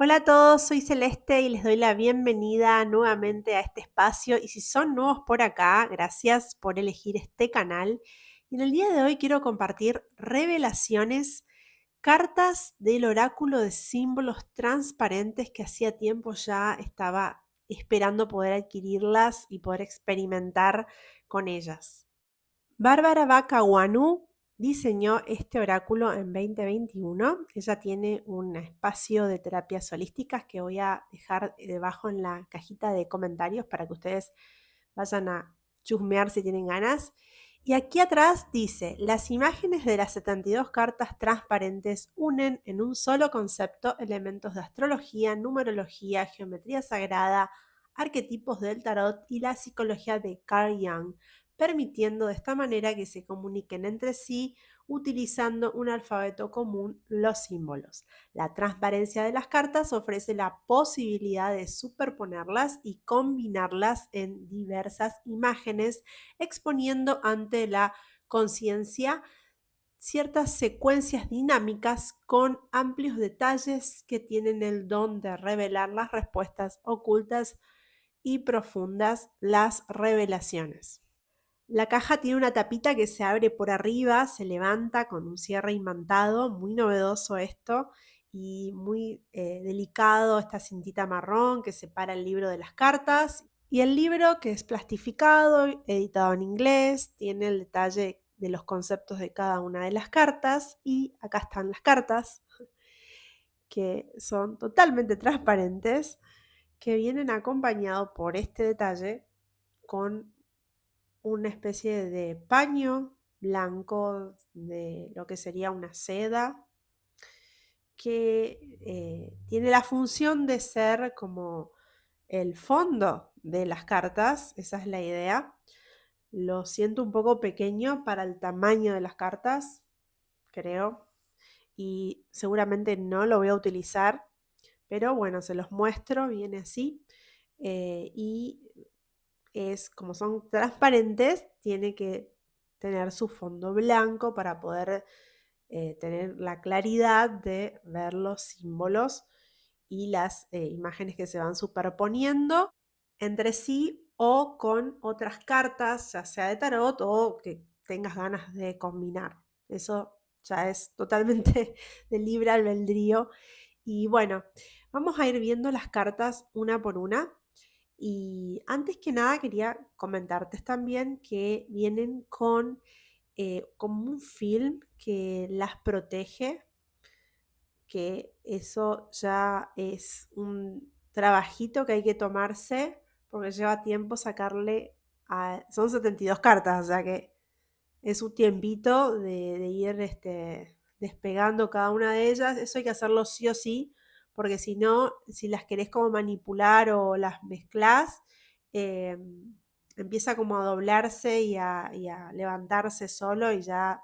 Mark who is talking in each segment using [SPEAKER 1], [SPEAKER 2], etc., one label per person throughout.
[SPEAKER 1] Hola a todos, soy Celeste y les doy la bienvenida nuevamente a este espacio. Y si son nuevos por acá, gracias por elegir este canal. Y en el día de hoy quiero compartir revelaciones, cartas del oráculo de símbolos transparentes que hacía tiempo ya estaba esperando poder adquirirlas y poder experimentar con ellas. Bárbara Bacawanu diseñó este oráculo en 2021. Ella tiene un espacio de terapias holísticas que voy a dejar debajo en la cajita de comentarios para que ustedes vayan a chusmear si tienen ganas. Y aquí atrás dice, las imágenes de las 72 cartas transparentes unen en un solo concepto elementos de astrología, numerología, geometría sagrada, arquetipos del tarot y la psicología de Carl Jung, permitiendo de esta manera que se comuniquen entre sí utilizando un alfabeto común, los símbolos. La transparencia de las cartas ofrece la posibilidad de superponerlas y combinarlas en diversas imágenes, exponiendo ante la conciencia ciertas secuencias dinámicas con amplios detalles que tienen el don de revelar las respuestas ocultas y profundas, las revelaciones. La caja tiene una tapita que se abre por arriba, se levanta con un cierre imantado, muy novedoso esto y muy delicado, esta cintita marrón que separa el libro de las cartas. Y el libro, que es plastificado, editado en inglés, tiene el detalle de los conceptos de cada una de las cartas. Y acá están las cartas, que son totalmente transparentes, que vienen acompañado por este detalle con una especie de paño blanco de lo que sería una seda que tiene la función de ser como el fondo de las cartas, esa es la idea. Lo siento un poco pequeño para el tamaño de las cartas, creo, y seguramente no lo voy a utilizar, pero bueno, se los muestro, viene así. Y es como son transparentes, tiene que tener su fondo blanco para poder tener la claridad de ver los símbolos y las imágenes que se van superponiendo entre sí o con otras cartas, ya sea de tarot o que tengas ganas de combinar. Eso ya es totalmente de libre albedrío. Y bueno, vamos a ir viendo las cartas una por una. Y antes que nada quería comentarte también que vienen con como un film que las protege, que eso ya es un trabajito que hay que tomarse porque lleva tiempo sacarle son 72 cartas, o sea que es un tiempito de ir despegando cada una de ellas. Eso hay que hacerlo sí o sí, porque si no, si las querés como manipular o las mezclás, eh, empieza como a doblarse y a levantarse solo y ya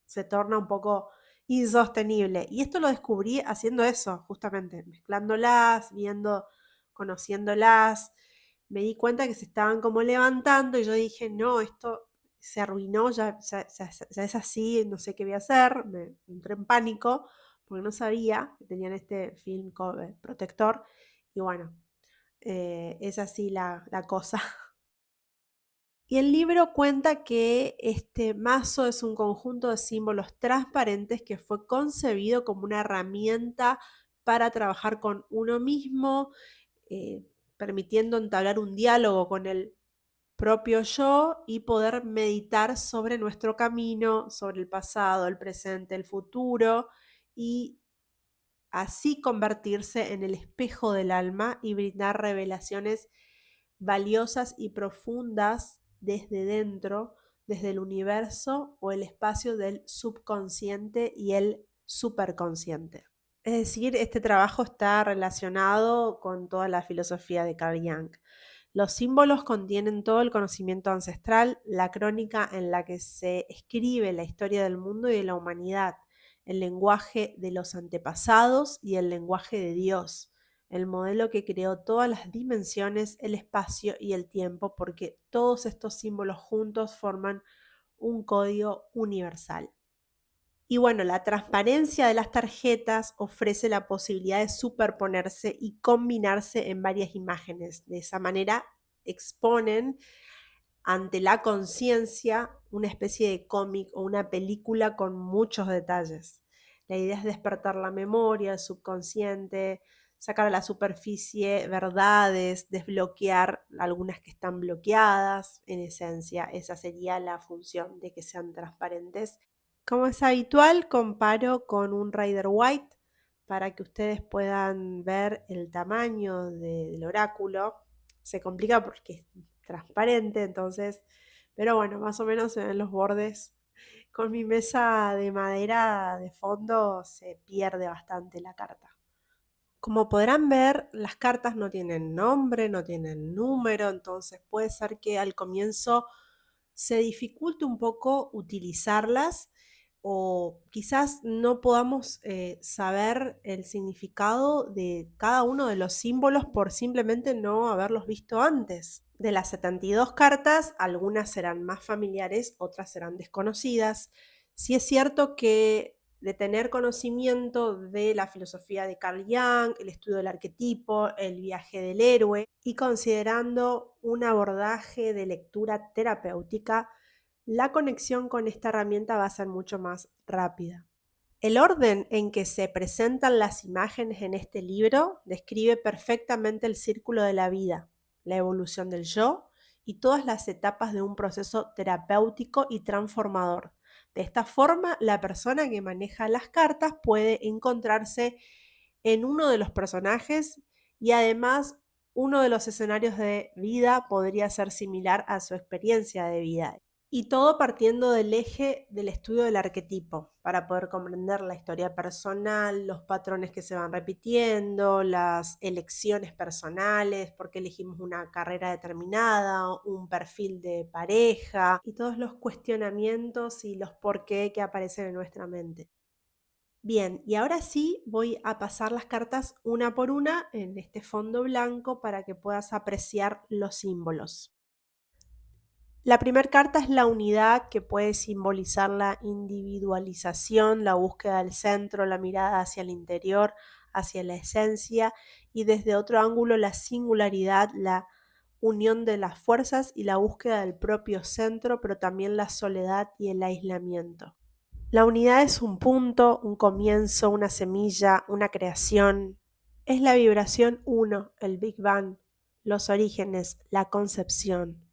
[SPEAKER 1] se torna un poco insostenible. Y esto lo descubrí haciendo eso, justamente, mezclándolas, viendo, conociéndolas. Me di cuenta que se estaban como levantando y yo dije, no, esto se arruinó, ya es así, no sé qué voy a hacer. Me entré en pánico porque no sabía que tenían este film protector. Y bueno, es así la cosa. Y el libro cuenta que este mazo es un conjunto de símbolos transparentes que fue concebido como una herramienta para trabajar con uno mismo, eh, permitiendo entablar un diálogo con el propio yo y poder meditar sobre nuestro camino, sobre el pasado, el presente, el futuro y así convertirse en el espejo del alma y brindar revelaciones valiosas y profundas desde dentro, desde el universo o el espacio del subconsciente y el superconsciente. Es decir, este trabajo está relacionado con toda la filosofía de Carl Jung. Los símbolos contienen todo el conocimiento ancestral, la crónica en la que se escribe la historia del mundo y de la humanidad, el lenguaje de los antepasados y el lenguaje de Dios, el modelo que creó todas las dimensiones, el espacio y el tiempo, porque todos estos símbolos juntos forman un código universal. Y bueno, la transparencia de las tarjetas ofrece la posibilidad de superponerse y combinarse en varias imágenes. De esa manera exponen ante la conciencia una especie de cómic o una película con muchos detalles. La idea es despertar la memoria, el subconsciente, sacar a la superficie verdades, desbloquear algunas que están bloqueadas. En esencia, esa sería la función de que sean transparentes. Como es habitual, comparo con un Rider White para que ustedes puedan ver el tamaño del oráculo. Se complica porque es transparente, entonces, pero bueno, más o menos se ven los bordes. Con mi mesa de madera de fondo se pierde bastante la carta. Como podrán ver, las cartas no tienen nombre, no tienen número, entonces puede ser que al comienzo se dificulte un poco utilizarlas o quizás no podamos saber el significado de cada uno de los símbolos por simplemente no haberlos visto antes. De las 72 cartas, algunas serán más familiares, otras serán desconocidas. Sí es cierto que de tener conocimiento de la filosofía de Carl Jung, el estudio del arquetipo, el viaje del héroe, y considerando un abordaje de lectura terapéutica, la conexión con esta herramienta va a ser mucho más rápida. El orden en que se presentan las imágenes en este libro describe perfectamente el círculo de la vida, la evolución del yo y todas las etapas de un proceso terapéutico y transformador. De esta forma, la persona que maneja las cartas puede encontrarse en uno de los personajes y además uno de los escenarios de vida podría ser similar a su experiencia de vida. Y todo partiendo del eje del estudio del arquetipo, para poder comprender la historia personal, los patrones que se van repitiendo, las elecciones personales, por qué elegimos una carrera determinada, un perfil de pareja y todos los cuestionamientos y los por qué que aparecen en nuestra mente. Bien, y ahora sí voy a pasar las cartas una por una en este fondo blanco para que puedas apreciar los símbolos. La primera carta es la unidad, que puede simbolizar la individualización, la búsqueda del centro, la mirada hacia el interior, hacia la esencia, y desde otro ángulo la singularidad, la unión de las fuerzas y la búsqueda del propio centro, pero también la soledad y el aislamiento. La unidad es un punto, un comienzo, una semilla, una creación. Es la vibración uno, el Big Bang, los orígenes, la concepción.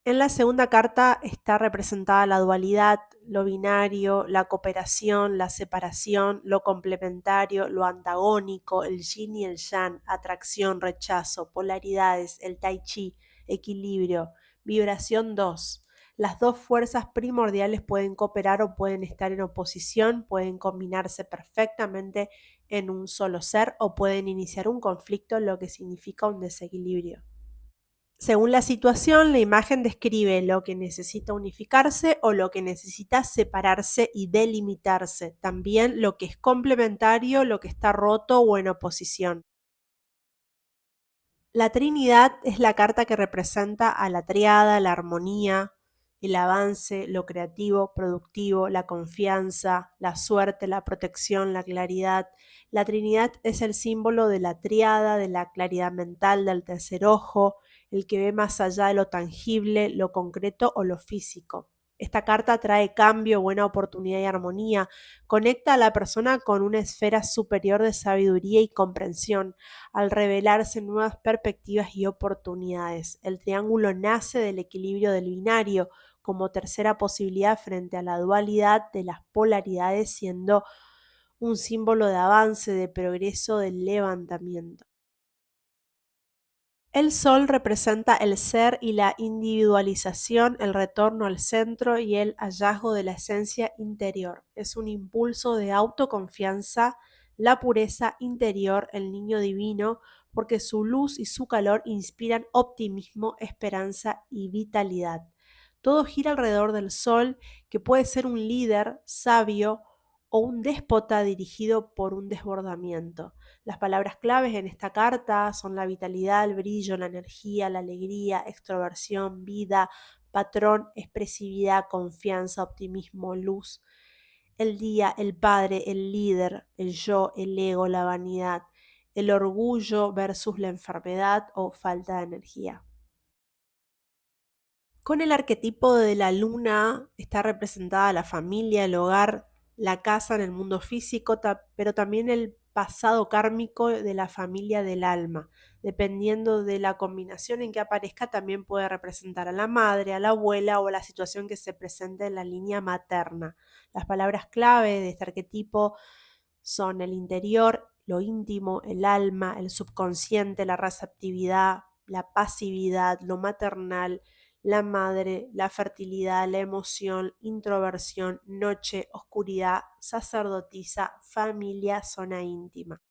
[SPEAKER 1] En la segunda carta está representada la dualidad, lo binario, la cooperación, la separación, lo complementario, lo antagónico, el yin y el yang, atracción, rechazo, polaridades, el tai chi, equilibrio, vibración 2. Las dos fuerzas primordiales pueden cooperar o pueden estar en oposición, pueden combinarse perfectamente en un solo ser o pueden iniciar un conflicto, lo que significa un desequilibrio. Según la situación, la imagen describe lo que necesita unificarse o lo que necesita separarse y delimitarse. También lo que es complementario, lo que está roto o en oposición. La Trinidad es la carta que representa a la triada, la armonía, el avance, lo creativo, productivo, la confianza, la suerte, la protección, la claridad. La Trinidad es el símbolo de la triada, de la claridad mental, del tercer ojo, el que ve más allá de lo tangible, lo concreto o lo físico. Esta carta trae cambio, buena oportunidad y armonía. Conecta a la persona con una esfera superior de sabiduría y comprensión al revelarse nuevas perspectivas y oportunidades. El triángulo nace del equilibrio del binario como tercera posibilidad frente a la dualidad de las polaridades, siendo un símbolo de avance, de progreso, de levantamiento. El sol representa el ser y la individualización, el retorno al centro y el hallazgo de la esencia interior. Es un impulso de autoconfianza, la pureza interior, el niño divino, porque su luz y su calor inspiran optimismo, esperanza y vitalidad. Todo gira alrededor del sol, que puede ser un líder sabio o un déspota dirigido por un desbordamiento. Las palabras claves en esta carta son la vitalidad, el brillo, la energía, la alegría, extroversión, vida, patrón, expresividad, confianza, optimismo, luz. el día, el padre, el líder, el yo, el ego, la vanidad, el orgullo versus la enfermedad o falta de energía. Con el arquetipo de la luna está representada la familia, el hogar, la casa en el mundo físico, pero también el pasado kármico de la familia del alma. Dependiendo de la combinación en que aparezca, también puede representar a la madre, a la abuela o a la situación que se presente en la línea materna. Las palabras clave de este arquetipo son el interior, lo íntimo, el alma, el subconsciente, la receptividad, la pasividad, lo maternal, la madre, la fertilidad, la emoción, introversión, noche, oscuridad, sacerdotisa, familia, zona íntima.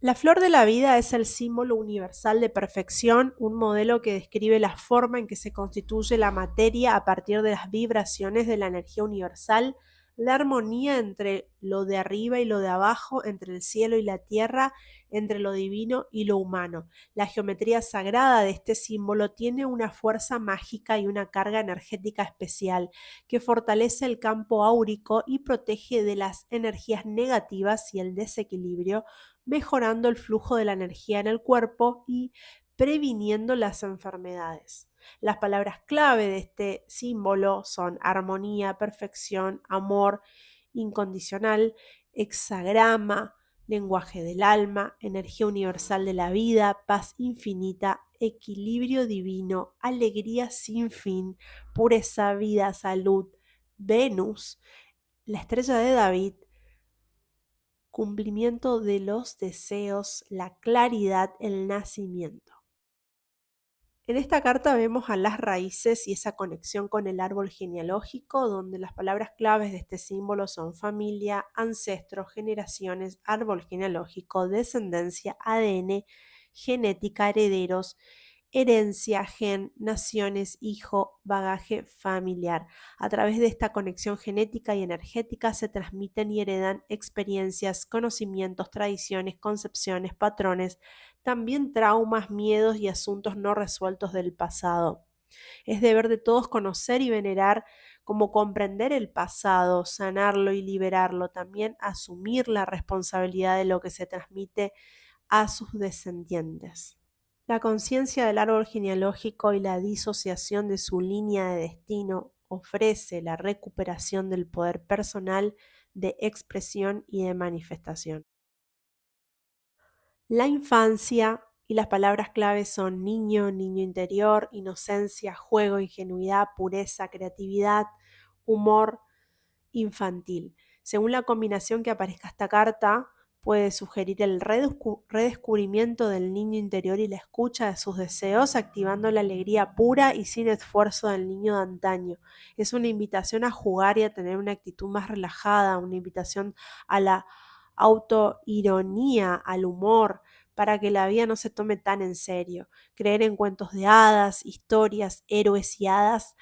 [SPEAKER 1] La flor de la vida es el símbolo universal de perfección, un modelo que describe la forma en que se constituye la materia a partir de las vibraciones de la energía universal, la armonía entre lo de arriba y lo de abajo, entre el cielo y la tierra, entre lo divino y lo humano. La geometría sagrada de este símbolo tiene una fuerza mágica y una carga energética especial que fortalece el campo áurico y protege de las energías negativas y el desequilibrio, mejorando el flujo de la energía en el cuerpo y previniendo las enfermedades. Las palabras clave de este símbolo son armonía, perfección, amor incondicional, hexagrama, lenguaje del alma, energía universal de la vida, paz infinita, equilibrio divino, alegría sin fin, pureza, vida, salud, Venus, la estrella de David, cumplimiento de los deseos, la claridad, el nacimiento. En esta carta vemos a las raíces y esa conexión con el árbol genealógico, donde las palabras claves de este símbolo son familia, ancestros, generaciones, árbol genealógico, descendencia, ADN, genética, herederos, herencia, gen, naciones, hijo, bagaje familiar. A través de esta conexión genética y energética se transmiten y heredan experiencias, conocimientos, tradiciones, concepciones, patrones, también traumas, miedos y asuntos no resueltos del pasado. Es deber de todos conocer y venerar cómo comprender el pasado, sanarlo y liberarlo, también asumir la responsabilidad de lo que se transmite a sus descendientes. La conciencia del árbol genealógico y la disociación de su línea de destino ofrece la recuperación del poder personal de expresión y de manifestación. La infancia y las palabras claves son niño, niño interior, inocencia, juego, ingenuidad, pureza, creatividad, humor infantil. Según la combinación que aparezca esta carta, puede sugerir el redescubrimiento del niño interior y la escucha de sus deseos, activando la alegría pura y sin esfuerzo del niño de antaño. Es una invitación a jugar y a tener una actitud más relajada, una invitación a la autoironía, al humor, para que la vida no se tome tan en serio. Creer en cuentos de hadas, historias, héroes y hadas,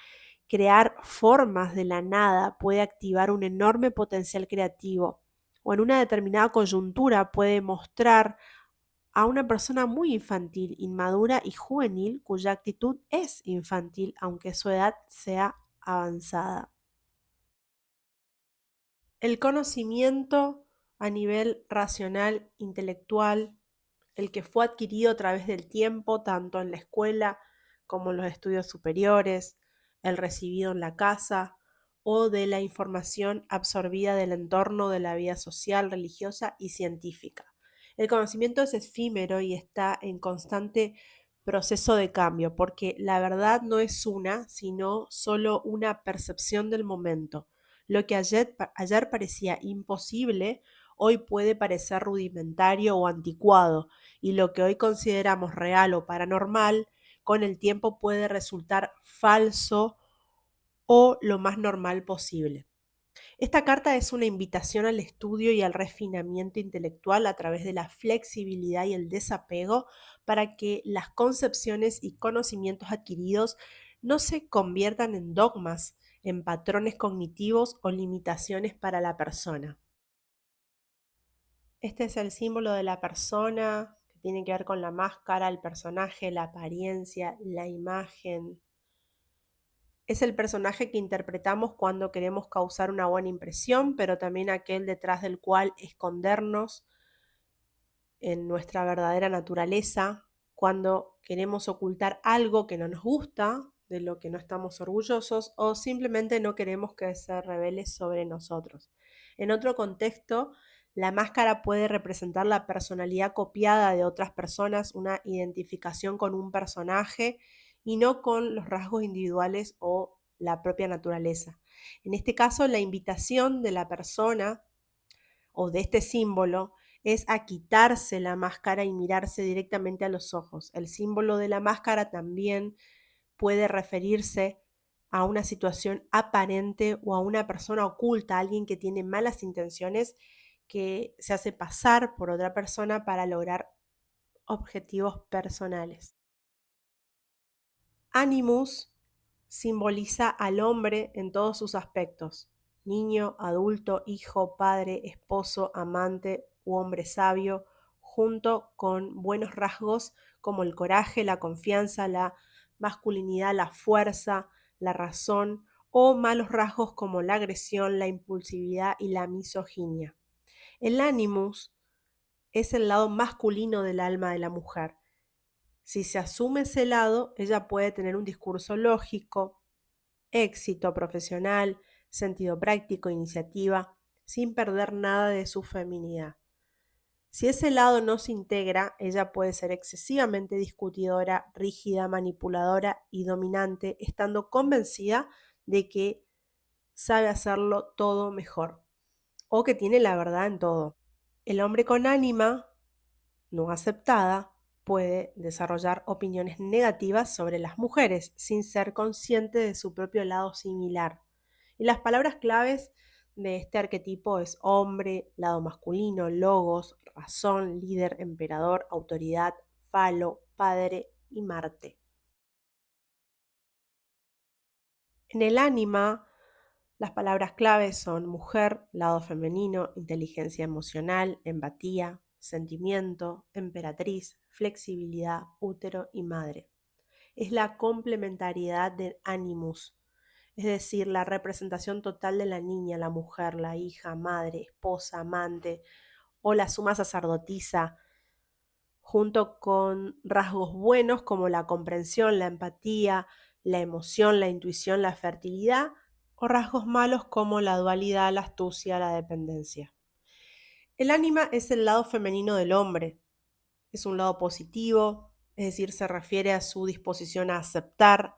[SPEAKER 1] crear formas de la nada puede activar un enorme potencial creativo, o en una determinada coyuntura puede mostrar a una persona muy infantil, inmadura y juvenil cuya actitud es infantil aunque su edad sea avanzada. El conocimiento a nivel racional, intelectual, el que fue adquirido a través del tiempo, tanto en la escuela como en los estudios superiores, el recibido en la casa o de la información absorbida del entorno de la vida social, religiosa y científica. El conocimiento es efímero y está en constante proceso de cambio, porque la verdad no es una, sino solo una percepción del momento. Lo que ayer parecía imposible, hoy puede parecer rudimentario o anticuado, y lo que hoy consideramos real o paranormal, con el tiempo puede resultar falso o lo más normal posible. Esta carta es una invitación al estudio y al refinamiento intelectual a través de la flexibilidad y el desapego para que las concepciones y conocimientos adquiridos no se conviertan en dogmas, en patrones cognitivos o limitaciones para la persona. Este es el símbolo de la persona, que tiene que ver con la máscara, el personaje, la apariencia, la imagen. Es el personaje que interpretamos cuando queremos causar una buena impresión, pero también aquel detrás del cual escondernos en nuestra verdadera naturaleza, cuando queremos ocultar algo que no nos gusta, de lo que no estamos orgullosos, o simplemente no queremos que se revele sobre nosotros. En otro contexto, la máscara puede representar la personalidad copiada de otras personas, una identificación con un personaje y no con los rasgos individuales o la propia naturaleza. En este caso, la invitación de la persona o de este símbolo es a quitarse la máscara y mirarse directamente a los ojos. El símbolo de la máscara también puede referirse a una situación aparente o a una persona oculta, alguien que tiene malas intenciones, que se hace pasar por otra persona para lograr objetivos personales. Animus simboliza al hombre en todos sus aspectos: niño, adulto, hijo, padre, esposo, amante u hombre sabio, junto con buenos rasgos como el coraje, la confianza, la masculinidad, la fuerza, la razón, o malos rasgos como la agresión, la impulsividad y la misoginia. El animus es el lado masculino del alma de la mujer. Si se asume ese lado, ella puede tener un discurso lógico, éxito profesional, sentido práctico, iniciativa, sin perder nada de su feminidad. Si ese lado no se integra, ella puede ser excesivamente discutidora, rígida, manipuladora y dominante, estando convencida de que sabe hacerlo todo mejor o que tiene la verdad en todo. El hombre con ánima no aceptada puede desarrollar opiniones negativas sobre las mujeres sin ser consciente de su propio lado similar. Y las palabras claves de este arquetipo es hombre, lado masculino, logos, razón, líder, emperador, autoridad, falo, padre y Marte. En el ánima, las palabras claves son mujer, lado femenino, inteligencia emocional, empatía, sentimiento, emperatriz, flexibilidad, útero y madre. Es la complementariedad del animus, es decir, la representación total de la niña, la mujer, la hija, madre, esposa, amante o la suma sacerdotisa, junto con rasgos buenos como la comprensión, la empatía, la emoción, la intuición, la fertilidad, o rasgos malos como la dualidad, la astucia, la dependencia. El ánima es el lado femenino del hombre, es un lado positivo, es decir, se refiere a su disposición a aceptar,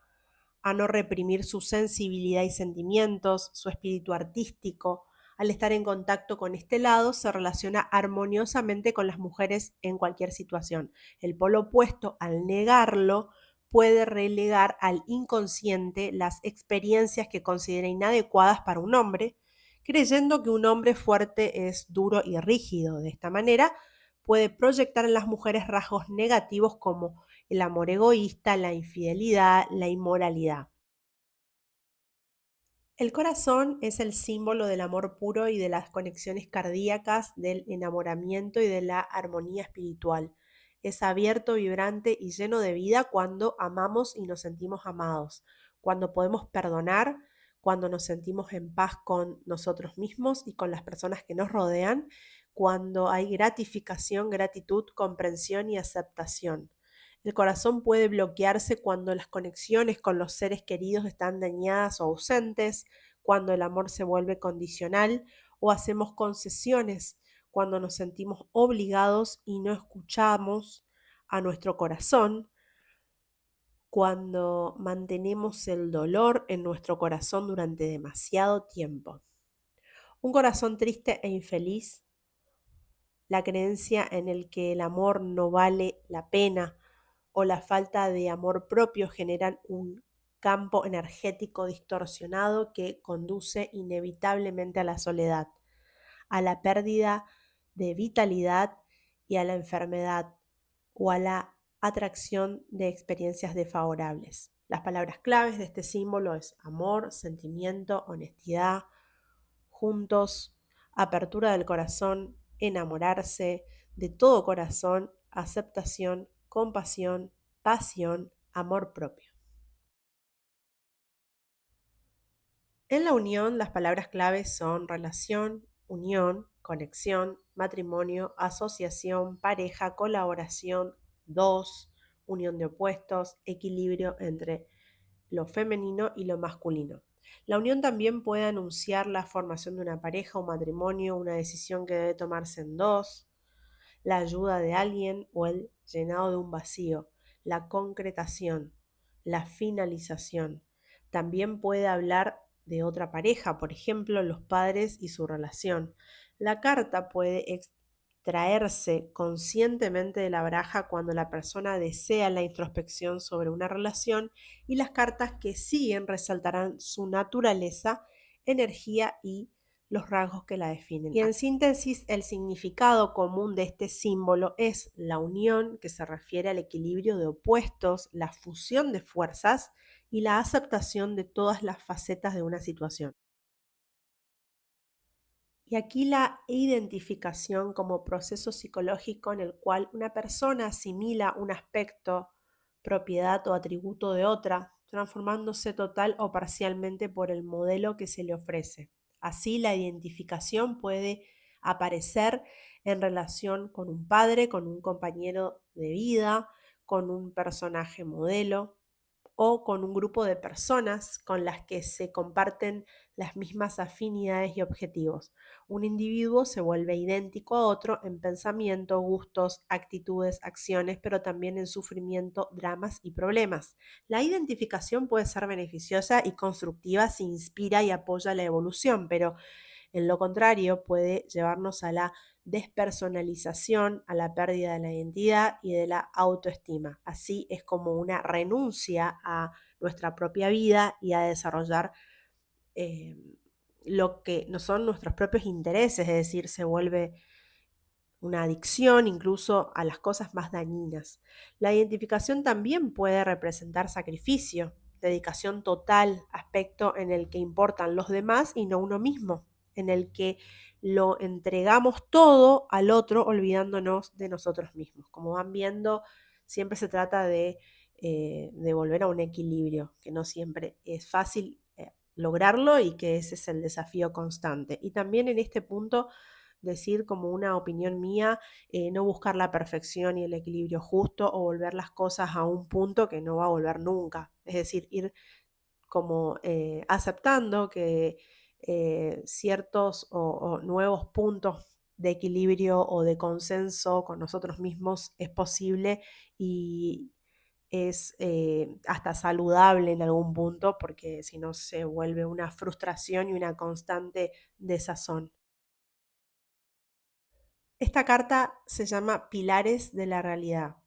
[SPEAKER 1] a no reprimir su sensibilidad y sentimientos, su espíritu artístico. Al estar en contacto con este lado, se relaciona armoniosamente con las mujeres en cualquier situación. El polo opuesto, al negarlo, puede relegar al inconsciente las experiencias que considera inadecuadas para un hombre, creyendo que un hombre fuerte es duro y rígido. De esta manera, puede proyectar en las mujeres rasgos negativos como el amor egoísta, la infidelidad, la inmoralidad. El corazón es el símbolo del amor puro y de las conexiones cardíacas, del enamoramiento y de la armonía espiritual. Es abierto, vibrante y lleno de vida cuando amamos y nos sentimos amados, cuando podemos perdonar, cuando nos sentimos en paz con nosotros mismos y con las personas que nos rodean, cuando hay gratificación, gratitud, comprensión y aceptación. El corazón puede bloquearse cuando las conexiones con los seres queridos están dañadas o ausentes, cuando el amor se vuelve condicional o hacemos concesiones, cuando nos sentimos obligados y no escuchamos a nuestro corazón, cuando mantenemos el dolor en nuestro corazón durante demasiado tiempo. Un corazón triste e infeliz, la creencia en el que el amor no vale la pena o la falta de amor propio generan un campo energético distorsionado que conduce inevitablemente a la soledad, a la pérdida de vitalidad y a la enfermedad o a la atracción de experiencias desfavorables. Las palabras claves de este símbolo es amor, sentimiento, honestidad, juntos, apertura del corazón, enamorarse, de todo corazón, aceptación, compasión, pasión, amor propio. En la unión, las palabras claves son relación, unión, conexión, matrimonio, asociación, pareja, colaboración, dos, unión de opuestos, equilibrio entre lo femenino y lo masculino. La unión también puede anunciar la formación de una pareja o matrimonio, una decisión que debe tomarse en dos, la ayuda de alguien o el llenado de un vacío, la concretación, la finalización. También puede hablar de otra pareja, por ejemplo, los padres y su relación. La carta puede extraerse conscientemente de la baraja cuando la persona desea la introspección sobre una relación, y las cartas que siguen resaltarán su naturaleza, energía y los rasgos que la definen. Y en síntesis, el significado común de este símbolo es la unión, que se refiere al equilibrio de opuestos, la fusión de fuerzas y la aceptación de todas las facetas de una situación. Y aquí la identificación como proceso psicológico en el cual una persona asimila un aspecto, propiedad o atributo de otra, transformándose total o parcialmente por el modelo que se le ofrece. Así, la identificación puede aparecer en relación con un padre, con un compañero de vida, con un personaje modelo, o con un grupo de personas con las que se comparten las mismas afinidades y objetivos. Un individuo se vuelve idéntico a otro en pensamiento, gustos, actitudes, acciones, pero también en sufrimiento, dramas y problemas. La identificación puede ser beneficiosa y constructiva si inspira y apoya la evolución, pero en lo contrario, puede llevarnos a la despersonalización, a la pérdida de la identidad y de la autoestima. Así es como una renuncia a nuestra propia vida y a desarrollar eh, lo que no son nuestros propios intereses, es decir, se vuelve una adicción incluso a las cosas más dañinas. La identificación también puede representar sacrificio, dedicación total, aspecto en el que importan los demás y no uno mismo, en el que lo entregamos todo al otro olvidándonos de nosotros mismos. Como van viendo, siempre se trata de volver a un equilibrio, que no siempre es fácil lograrlo y que ese es el desafío constante. Y también en este punto decir como una opinión mía, no buscar la perfección y el equilibrio justo o volver las cosas a un punto que no va a volver nunca. Es decir, ir como aceptando que ciertos o nuevos puntos de equilibrio o de consenso con nosotros mismos es posible y es hasta saludable en algún punto, porque si no se vuelve una frustración y una constante desazón. Esta carta se llama Pilares de la Realidad.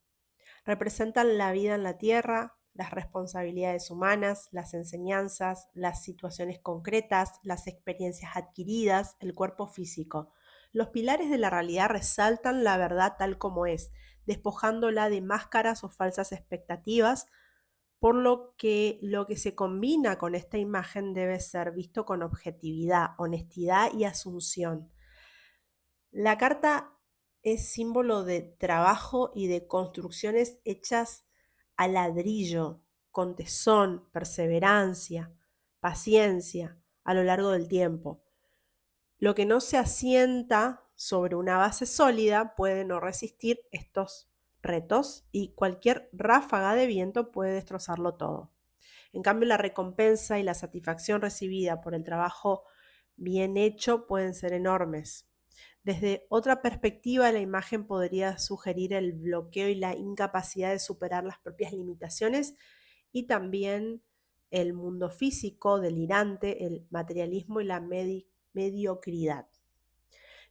[SPEAKER 1] Representan la vida en la Tierra, las responsabilidades humanas, las enseñanzas, las situaciones concretas, las experiencias adquiridas, el cuerpo físico. Los pilares de la realidad resaltan la verdad tal como es, despojándola de máscaras o falsas expectativas, por lo que se combina con esta imagen debe ser visto con objetividad, honestidad y asunción. La carta es símbolo de trabajo y de construcciones hechas a ladrillo, con tesón, perseverancia, paciencia a lo largo del tiempo. Lo que no se asienta sobre una base sólida puede no resistir estos retos y cualquier ráfaga de viento puede destrozarlo todo. En cambio, la recompensa y la satisfacción recibida por el trabajo bien hecho pueden ser enormes. Desde otra perspectiva, la imagen podría sugerir el bloqueo y la incapacidad de superar las propias limitaciones, y también el mundo físico delirante, el materialismo y la mediocridad.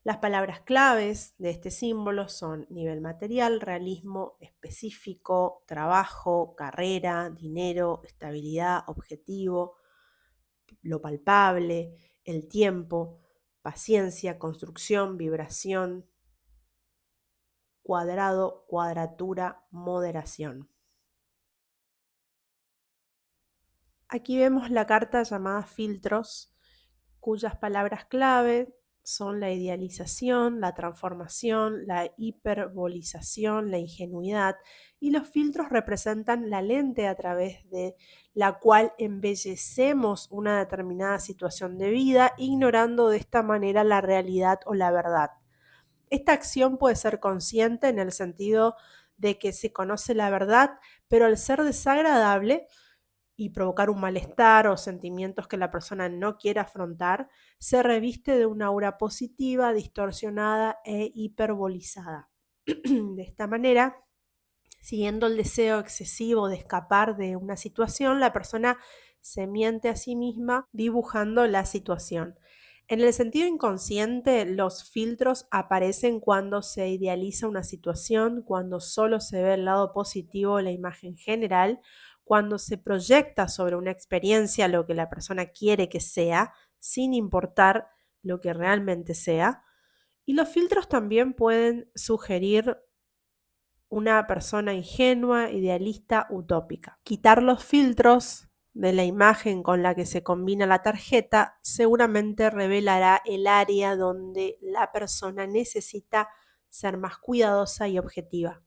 [SPEAKER 1] Las palabras claves de este símbolo son nivel material, realismo específico, trabajo, carrera, dinero, estabilidad, objetivo, lo palpable, el tiempo, paciencia, construcción, vibración, cuadrado, cuadratura, moderación. Aquí vemos la carta llamada filtros, cuyas palabras clave son la idealización, la transformación, la hiperbolización, la ingenuidad, y los filtros representan la lente a través de la cual embellecemos una determinada situación de vida, ignorando de esta manera la realidad o la verdad. Esta acción puede ser consciente en el sentido de que se conoce la verdad, pero al ser desagradable y provocar un malestar o sentimientos que la persona no quiere afrontar, se reviste de una aura positiva, distorsionada e hiperbolizada. De esta manera, siguiendo el deseo excesivo de escapar de una situación, la persona se miente a sí misma dibujando la situación. En el sentido inconsciente, los filtros aparecen cuando se idealiza una situación, cuando solo se ve el lado positivo de la imagen general, cuando se proyecta sobre una experiencia lo que la persona quiere que sea, sin importar lo que realmente sea. Y los filtros también pueden sugerir una persona ingenua, idealista, utópica. Quitar los filtros de la imagen con la que se combina la tarjeta seguramente revelará el área donde la persona necesita ser más cuidadosa y objetiva.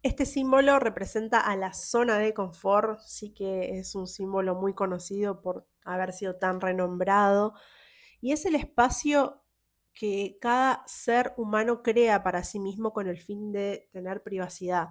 [SPEAKER 1] Este símbolo representa a la zona de confort, sí que es un símbolo muy conocido por haber sido tan renombrado, y es el espacio que cada ser humano crea para sí mismo con el fin de tener privacidad,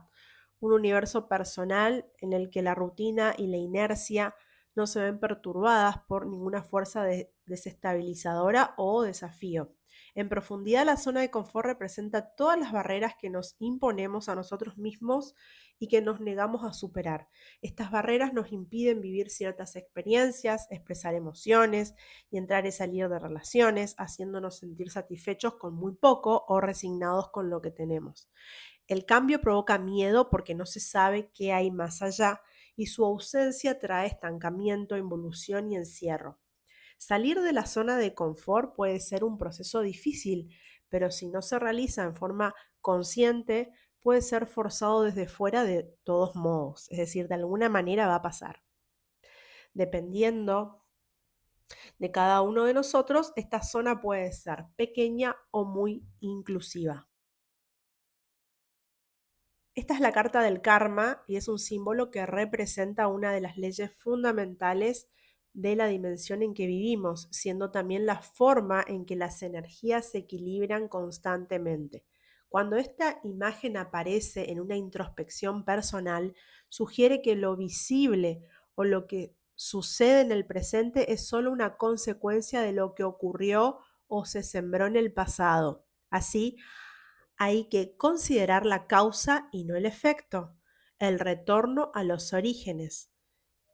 [SPEAKER 1] un universo personal en el que la rutina y la inercia no se ven perturbadas por ninguna fuerza desestabilizadora o desafío. En profundidad, la zona de confort representa todas las barreras que nos imponemos a nosotros mismos y que nos negamos a superar. Estas barreras nos impiden vivir ciertas experiencias, expresar emociones y entrar y salir de relaciones, haciéndonos sentir satisfechos con muy poco o resignados con lo que tenemos. El cambio provoca miedo porque no se sabe qué hay más allá y su ausencia trae estancamiento, involución y encierro. Salir de la zona de confort puede ser un proceso difícil, pero si no se realiza en forma consciente, puede ser forzado desde fuera de todos modos, es decir, de alguna manera va a pasar. Dependiendo de cada uno de nosotros, esta zona puede ser pequeña o muy inclusiva. Esta es la carta del karma y es un símbolo que representa una de las leyes fundamentales de la dimensión en que vivimos, siendo también la forma en que las energías se equilibran constantemente. Cuando esta imagen aparece en una introspección personal, sugiere que lo visible o lo que sucede en el presente es solo una consecuencia de lo que ocurrió o se sembró en el pasado. Así, hay que considerar la causa y no el efecto, el retorno a los orígenes.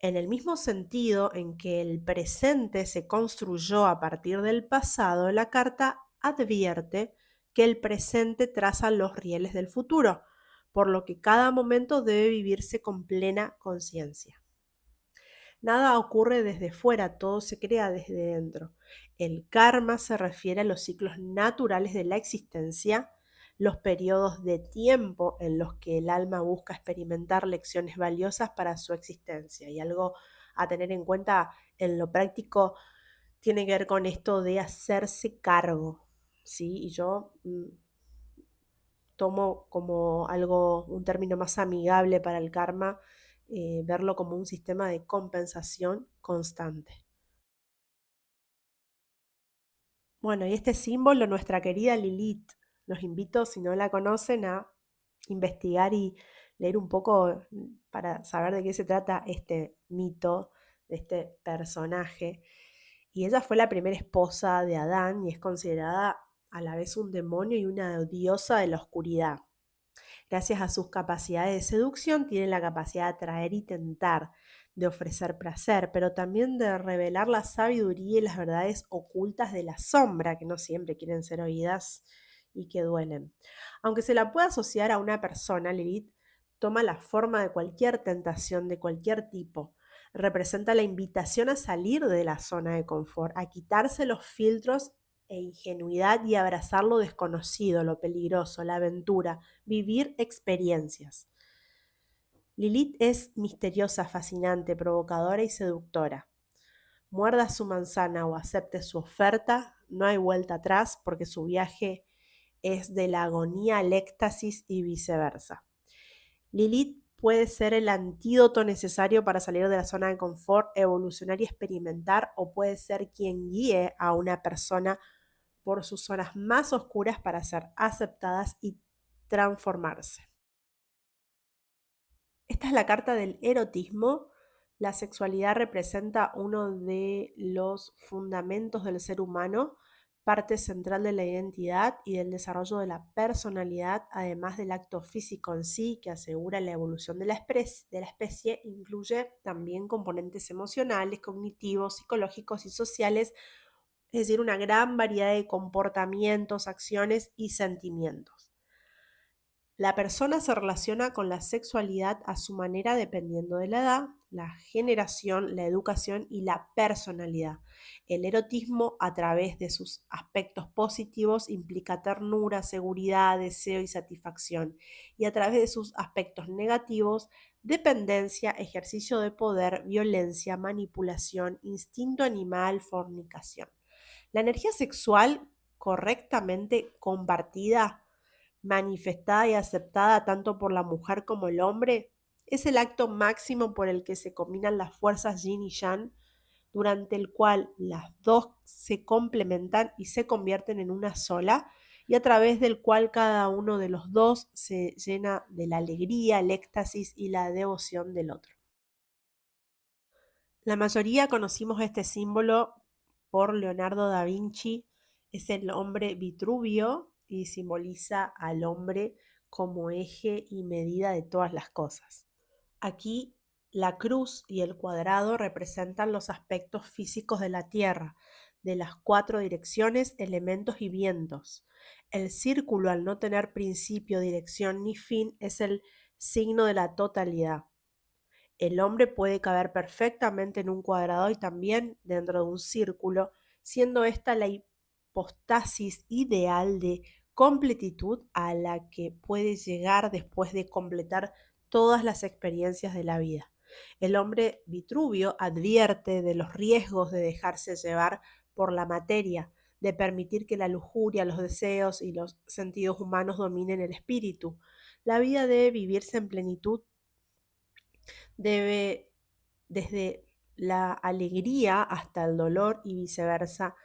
[SPEAKER 1] En el mismo sentido en que el presente se construyó a partir del pasado, la carta advierte que el presente traza los rieles del futuro, por lo que cada momento debe vivirse con plena conciencia. Nada ocurre desde fuera, todo se crea desde dentro. El karma se refiere a los ciclos naturales de la existencia, los periodos de tiempo en los que el alma busca experimentar lecciones valiosas para su existencia. Y algo a tener en cuenta en lo práctico tiene que ver con esto de hacerse cargo, ¿sí? Y yo tomo como algo, un término más amigable para el karma, verlo como un sistema de compensación constante. Bueno, y este símbolo, nuestra querida Lilith, los invito, si no la conocen, a investigar y leer un poco para saber de qué se trata este mito, de este personaje. Y ella fue la primera esposa de Adán y es considerada a la vez un demonio y una diosa de la oscuridad. Gracias a sus capacidades de seducción, tiene la capacidad de atraer y tentar, de ofrecer placer, pero también de revelar la sabiduría y las verdades ocultas de la sombra, que no siempre quieren ser oídas y que duelen. Aunque se la pueda asociar a una persona, Lilith toma la forma de cualquier tentación de cualquier tipo. Representa la invitación a salir de la zona de confort, a quitarse los filtros e ingenuidad y abrazar lo desconocido, lo peligroso, la aventura, vivir experiencias. Lilith es misteriosa, fascinante, provocadora y seductora. muerda su manzana o acepte su oferta, no hay vuelta atrás porque su viaje es de la agonía al éxtasis y viceversa. Lilith puede ser el antídoto necesario para salir de la zona de confort, evolucionar y experimentar, o puede ser quien guíe a una persona por sus zonas más oscuras para ser aceptadas y transformarse. Esta es la carta del erotismo. La sexualidad representa uno de los fundamentos del ser humano, parte central de la identidad y del desarrollo de la personalidad, además del acto físico en sí, que asegura la evolución de la especie, incluye también componentes emocionales, cognitivos, psicológicos y sociales, es decir, una gran variedad de comportamientos, acciones y sentimientos. La persona se relaciona con la sexualidad a su manera dependiendo de la edad, la generación, la educación y la personalidad. El erotismo, a través de sus aspectos positivos, implica ternura, seguridad, deseo y satisfacción. Y a través de sus aspectos negativos, dependencia, ejercicio de poder, violencia, manipulación, instinto animal, fornicación. La energía sexual correctamente compartida, manifestada y aceptada tanto por la mujer como el hombre, es el acto máximo por el que se combinan las fuerzas yin y yang, durante el cual las dos se complementan y se convierten en una sola, y a través del cual cada uno de los dos se llena de la alegría, el éxtasis y la devoción del otro. La mayoría conocimos este símbolo por Leonardo da Vinci. Es el hombre Vitruvio y simboliza al hombre como eje y medida de todas las cosas. Aquí la cruz y el cuadrado representan los aspectos físicos de la Tierra, de las cuatro direcciones, elementos y vientos. El círculo, al no tener principio, dirección ni fin, es el signo de la totalidad. El hombre puede caber perfectamente en un cuadrado y también dentro de un círculo, siendo esta la hipostasis ideal de completitud a la que puede llegar después de completar todas las experiencias de la vida. El hombre Vitruvio advierte de los riesgos de dejarse llevar por la materia, de permitir que la lujuria, los deseos y los sentidos humanos dominen el espíritu. La vida debe vivirse en plenitud, debe desde la alegría hasta el dolor y viceversa,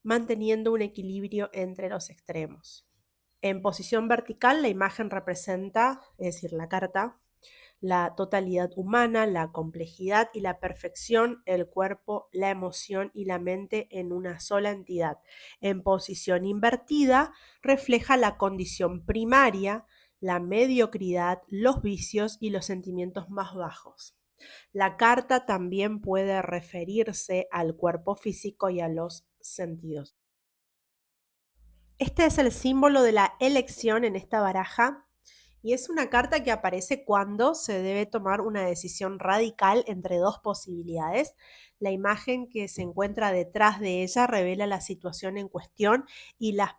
[SPEAKER 1] manteniendo un equilibrio entre los extremos. En posición vertical, la imagen representa, es decir, la carta, la totalidad humana, la complejidad y la perfección, el cuerpo, la emoción y la mente en una sola entidad. En posición invertida, refleja la condición primaria, la mediocridad, los vicios y los sentimientos más bajos. La carta también puede referirse al cuerpo físico y a los sentidos. Este es el símbolo de la elección en esta baraja y es una carta que aparece cuando se debe tomar una decisión radical entre dos posibilidades. La imagen que se encuentra detrás de ella revela la situación en cuestión y las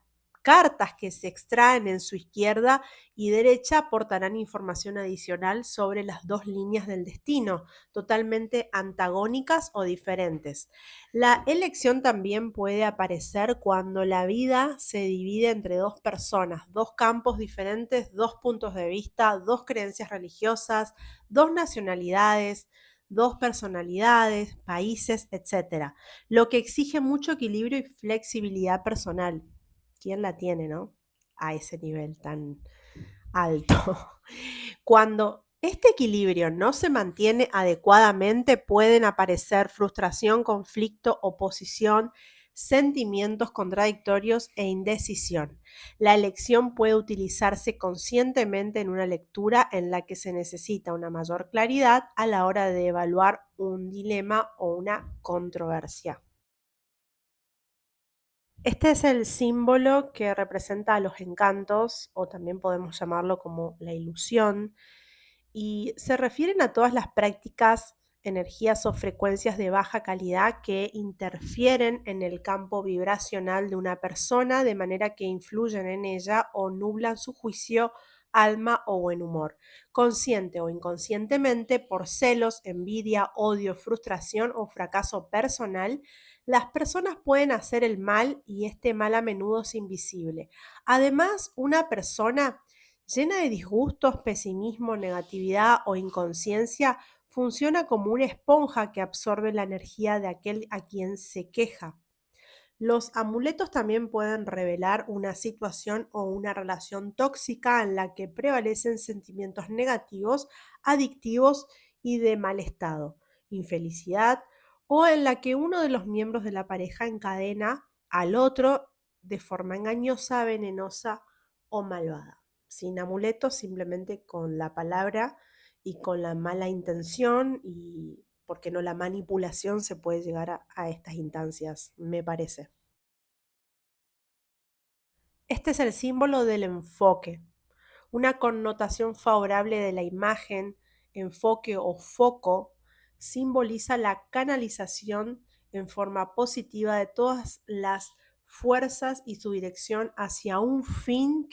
[SPEAKER 1] cartas que se extraen en su izquierda y derecha aportarán información adicional sobre las dos líneas del destino, totalmente antagónicas o diferentes. La elección también puede aparecer cuando la vida se divide entre dos personas, dos campos diferentes, dos puntos de vista, dos creencias religiosas, dos nacionalidades, dos personalidades, países, etc. Lo que exige mucho equilibrio y flexibilidad personal. ¿Quién la tiene, no? A ese nivel tan alto. Cuando este equilibrio no se mantiene adecuadamente, pueden aparecer frustración, conflicto, oposición, sentimientos contradictorios e indecisión. La elección puede utilizarse conscientemente en una lectura en la que se necesita una mayor claridad a la hora de evaluar un dilema o una controversia. Este es el símbolo que representa a los encantos, o también podemos llamarlo como la ilusión, y se refieren a todas las prácticas, energías o frecuencias de baja calidad que interfieren en el campo vibracional de una persona de manera que influyen en ella o nublan su juicio alma o buen humor, consciente o inconscientemente, por celos, envidia, odio, frustración o fracaso personal. Las personas pueden hacer el mal y este mal a menudo es invisible. Además, una persona llena de disgustos, pesimismo, negatividad o inconsciencia funciona como una esponja que absorbe la energía de aquel a quien se queja. Los amuletos también pueden revelar una situación o una relación tóxica en la que prevalecen sentimientos negativos, adictivos y de mal estado, infelicidad, o en la que uno de los miembros de la pareja encadena al otro de forma engañosa, venenosa o malvada. Sin amuletos, simplemente con la palabra y con la mala intención y, ¿por qué no?, la manipulación se puede llegar a estas instancias, me parece. Este es el símbolo del enfoque, una connotación favorable de la imagen, enfoque o foco, simboliza la canalización en forma positiva de todas las fuerzas y su dirección hacia un fin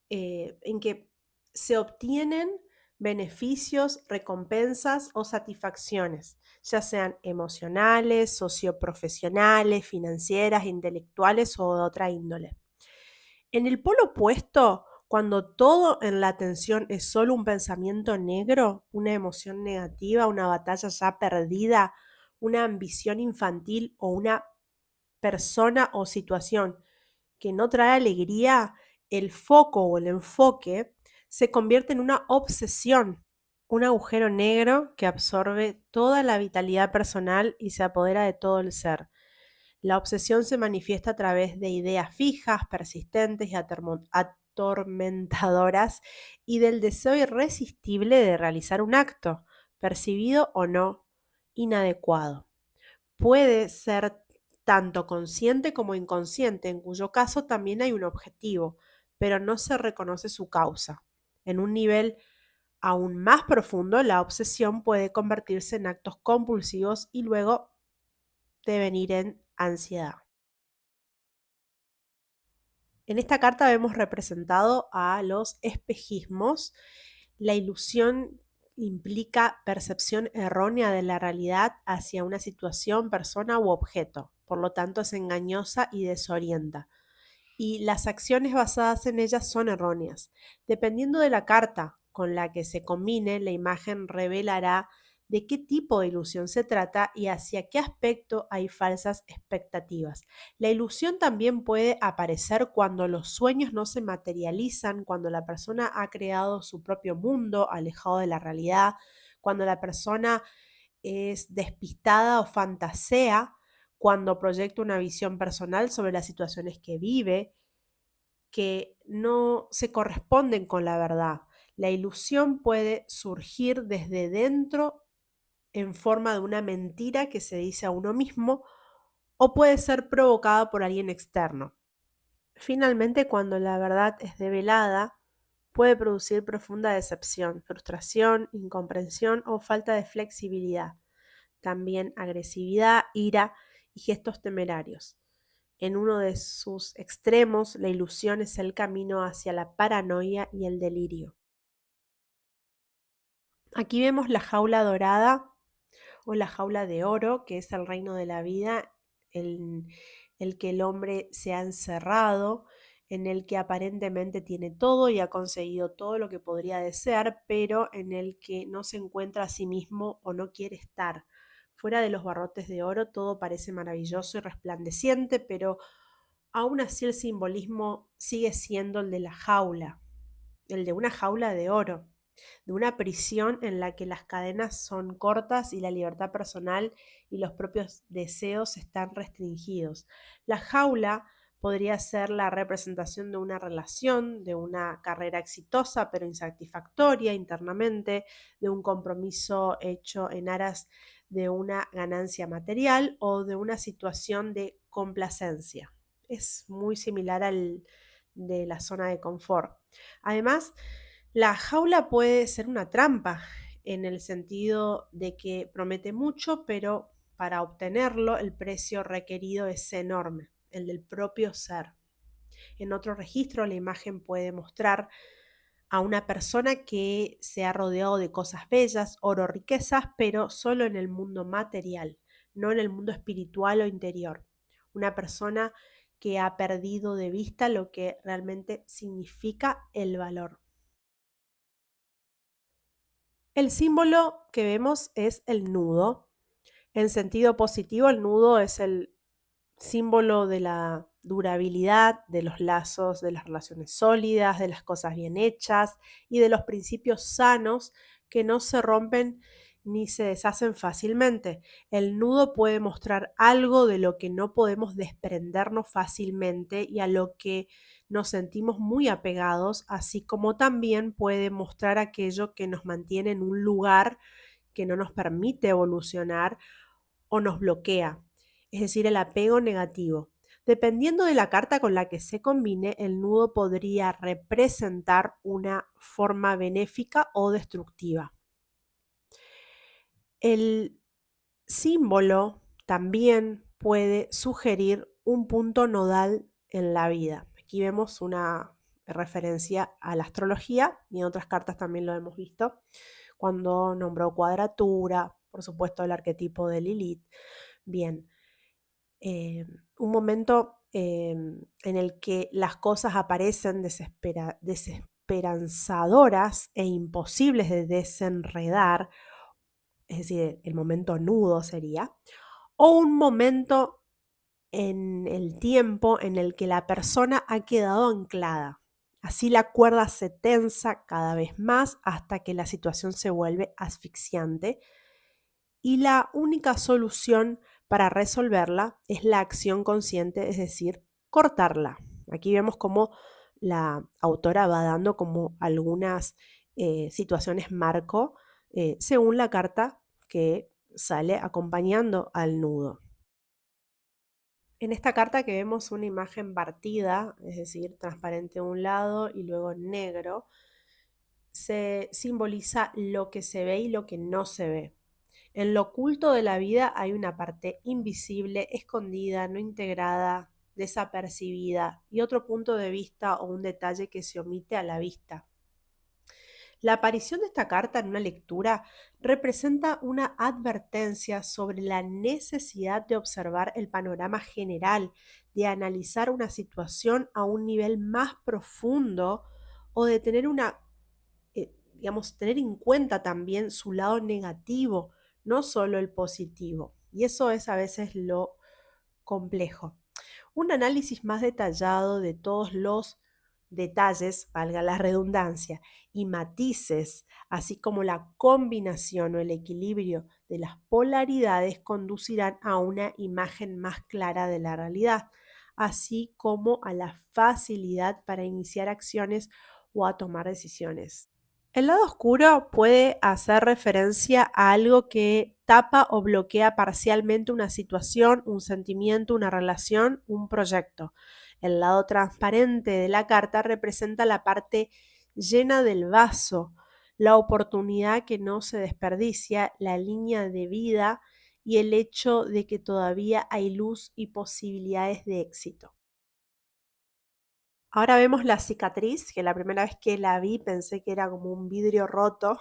[SPEAKER 1] en que se obtienen beneficios, recompensas o satisfacciones, ya sean emocionales, socioprofesionales, financieras, intelectuales o de otra índole. En el polo opuesto, cuando todo en la atención es solo un pensamiento negro, una emoción negativa, una batalla ya perdida, una ambición infantil o una persona o situación que no trae alegría, el foco o el enfoque se convierte en una obsesión, un agujero negro que absorbe toda la vitalidad personal y se apodera de todo el ser. La obsesión se manifiesta a través de ideas fijas, persistentes y atormentadoras y del deseo irresistible de realizar un acto, percibido o no, inadecuado. Puede ser tanto consciente como inconsciente, en cuyo caso también hay un objetivo, pero no se reconoce su causa. En un nivel aún más profundo, la obsesión puede convertirse en actos compulsivos y luego devenir en ansiedad. En esta carta vemos representado a los espejismos. La ilusión implica percepción errónea de la realidad hacia una situación, persona u objeto. Por lo tanto, es engañosa y desorienta. Y las acciones basadas en ellas son erróneas. Dependiendo de la carta con la que se combine, la imagen revelará de qué tipo de ilusión se trata y hacia qué aspecto hay falsas expectativas. La ilusión también puede aparecer cuando los sueños no se materializan, cuando la persona ha creado su propio mundo alejado de la realidad, cuando la persona es despistada o fantasea, cuando proyecta una visión personal sobre las situaciones que vive, que no se corresponden con la verdad. La ilusión puede surgir desde dentro en forma de una mentira que se dice a uno mismo o puede ser provocada por alguien externo. Finalmente, cuando la verdad es develada, puede producir profunda decepción, frustración, incomprensión o falta de flexibilidad. También agresividad, ira y gestos temerarios. En uno de sus extremos, la ilusión es el camino hacia la paranoia y el delirio. Aquí vemos la jaula dorada o la jaula de oro, que es el reino de la vida, en el que el hombre se ha encerrado, en el que aparentemente tiene todo y ha conseguido todo lo que podría desear, pero en el que no se encuentra a sí mismo o no quiere estar. Fuera de los barrotes de oro todo parece maravilloso y resplandeciente, pero aún así el simbolismo sigue siendo el de la jaula, el de una jaula de oro, de una prisión en la que las cadenas son cortas y la libertad personal y los propios deseos están restringidos. La jaula podría ser la representación de una relación, de una carrera exitosa pero insatisfactoria internamente, de un compromiso hecho en aras de una ganancia material o de una situación de complacencia. Es muy similar al de la zona de confort. Además, la jaula puede ser una trampa en el sentido de que promete mucho, pero para obtenerlo el precio requerido es enorme, el del propio ser. En otro registro, la imagen puede mostrar a una persona que se ha rodeado de cosas bellas, oro, riquezas, pero solo en el mundo material, no en el mundo espiritual o interior. Una persona que ha perdido de vista lo que realmente significa el valor. El símbolo que vemos es el nudo. En sentido positivo, el nudo es el símbolo de la durabilidad, de los lazos, de las relaciones sólidas, de las cosas bien hechas y de los principios sanos que no se rompen ni se deshacen fácilmente. El nudo puede mostrar algo de lo que no podemos desprendernos fácilmente y a lo que nos sentimos muy apegados, así como también puede mostrar aquello que nos mantiene en un lugar que no nos permite evolucionar o nos bloquea, es decir, el apego negativo. Dependiendo de la carta con la que se combine, el nudo podría representar una forma benéfica o destructiva. El símbolo también puede sugerir un punto nodal en la vida. Aquí vemos una referencia a la astrología y en otras cartas también lo hemos visto cuando nombró cuadratura, por supuesto el arquetipo de Lilith. Bien, un momento en el que las cosas aparecen desesperanzadoras e imposibles de desenredar, es decir, el momento nudo sería, o un momento en el tiempo en el que la persona ha quedado anclada. Así la cuerda se tensa cada vez más hasta que la situación se vuelve asfixiante y la única solución para resolverla es la acción consciente, es decir, cortarla. Aquí vemos cómo la autora va dando como algunas situaciones marco según la carta que sale acompañando al nudo. En esta carta que vemos una imagen partida, es decir, transparente a un lado y luego negro, se simboliza lo que se ve y lo que no se ve. En lo oculto de la vida hay una parte invisible, escondida, no integrada, desapercibida y otro punto de vista o un detalle que se omite a la vista. La aparición de esta carta en una lectura representa una advertencia sobre la necesidad de observar el panorama general, de analizar una situación a un nivel más profundo o de tener digamos, tener en cuenta también su lado negativo, no solo el positivo. Y eso es a veces lo complejo. Un análisis más detallado de todos los detalles, valga la redundancia, y matices, así como la combinación o el equilibrio de las polaridades conducirán a una imagen más clara de la realidad, así como a la facilidad para iniciar acciones o a tomar decisiones. El lado oscuro puede hacer referencia a algo que tapa o bloquea parcialmente una situación, un sentimiento, una relación, un proyecto. El lado transparente de la carta representa la parte llena del vaso, la oportunidad que no se desperdicia, la línea de vida y el hecho de que todavía hay luz y posibilidades de éxito. Ahora vemos la cicatriz, que la primera vez que la vi pensé que era como un vidrio roto.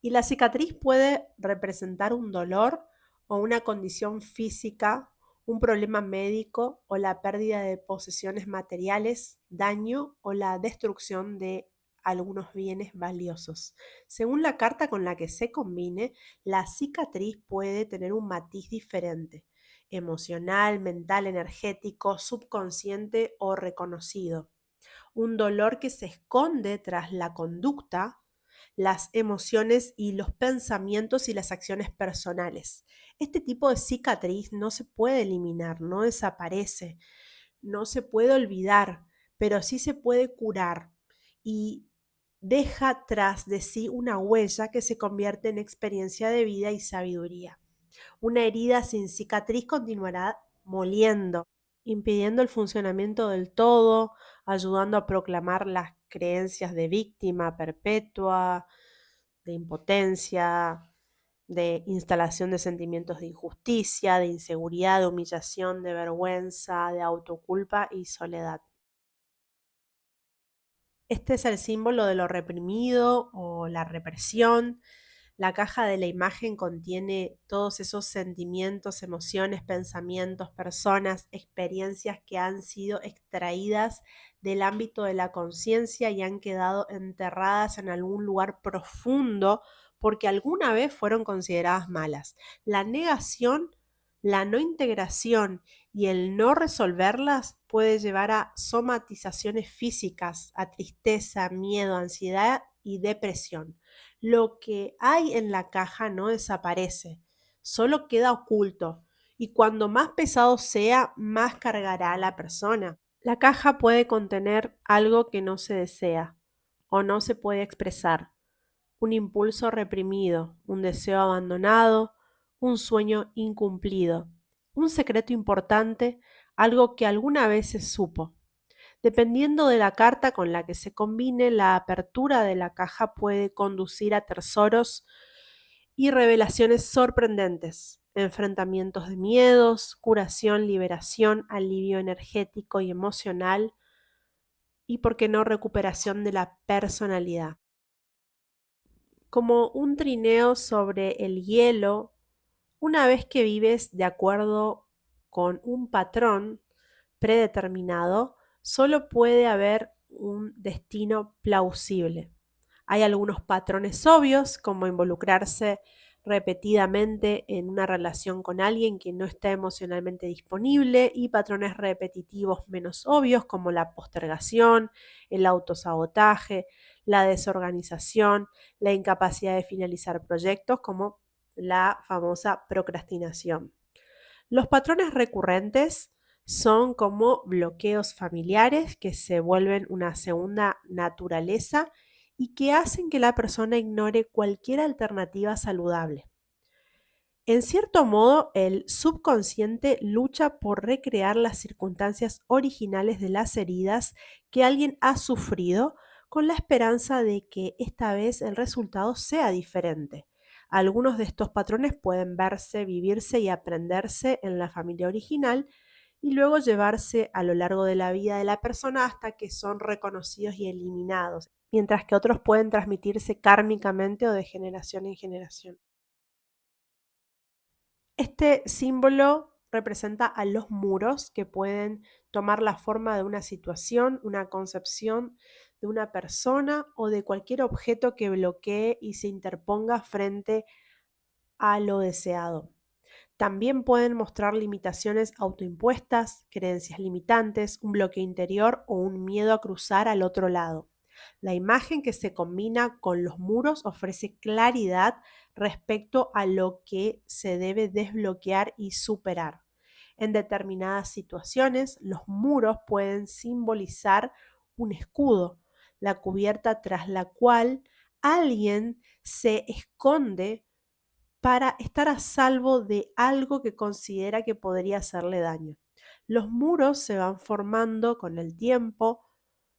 [SPEAKER 1] Y la cicatriz puede representar un dolor o una condición física, un problema médico o la pérdida de posesiones materiales, daño o la destrucción de algunos bienes valiosos. Según la carta con la que se combine, la cicatriz puede tener un matiz diferente, emocional, mental, energético, subconsciente o reconocido. Un dolor que se esconde tras la conducta, las emociones y los pensamientos y las acciones personales. Este tipo de cicatriz no se puede eliminar, no desaparece, no se puede olvidar, pero sí se puede curar y deja tras de sí una huella que se convierte en experiencia de vida y sabiduría. Una herida sin cicatriz continuará moliendo, impidiendo el funcionamiento del todo, ayudando a proclamar las creencias de víctima perpetua, de impotencia, de instalación de sentimientos de injusticia, de inseguridad, de humillación, de vergüenza, de autoculpa y soledad. Este es el símbolo de lo reprimido o la represión. La caja de la imagen contiene todos esos sentimientos, emociones, pensamientos, personas, experiencias que han sido extraídas del ámbito de la conciencia y han quedado enterradas en algún lugar profundo porque alguna vez fueron consideradas malas. La negación, la no integración y el no resolverlas puede llevar a somatizaciones físicas, a tristeza, miedo, ansiedad y depresión. Lo que hay en la caja no desaparece, solo queda oculto y cuando más pesado sea, más cargará a la persona. La caja puede contener algo que no se desea o no se puede expresar, un impulso reprimido, un deseo abandonado, un sueño incumplido, un secreto importante, algo que alguna vez se supo. Dependiendo de la carta con la que se combine, la apertura de la caja puede conducir a tesoros y revelaciones sorprendentes, enfrentamientos de miedos, curación, liberación, alivio energético y emocional y, por qué no, recuperación de la personalidad. Como un trineo sobre el hielo, una vez que vives de acuerdo con un patrón predeterminado, solo puede haber un destino plausible. Hay algunos patrones obvios, como involucrarse repetidamente en una relación con alguien que no está emocionalmente disponible, y patrones repetitivos menos obvios, como la postergación, el autosabotaje, la desorganización, la incapacidad de finalizar proyectos, como la famosa procrastinación. Los patrones recurrentes son como bloqueos familiares que se vuelven una segunda naturaleza y que hacen que la persona ignore cualquier alternativa saludable. En cierto modo, el subconsciente lucha por recrear las circunstancias originales de las heridas que alguien ha sufrido, con la esperanza de que esta vez el resultado sea diferente. Algunos de estos patrones pueden verse, vivirse y aprenderse en la familia original y luego llevarse a lo largo de la vida de la persona hasta que son reconocidos y eliminados, mientras que otros pueden transmitirse kármicamente o de generación en generación. Este símbolo representa a los muros que pueden tomar la forma de una situación, una concepción de una persona o de cualquier objeto que bloquee y se interponga frente a lo deseado. También pueden mostrar limitaciones autoimpuestas, creencias limitantes, un bloqueo interior o un miedo a cruzar al otro lado. La imagen que se combina con los muros ofrece claridad respecto a lo que se debe desbloquear y superar. En determinadas situaciones, los muros pueden simbolizar un escudo, la cubierta tras la cual alguien se esconde para estar a salvo de algo que considera que podría hacerle daño. Los muros se van formando con el tiempo,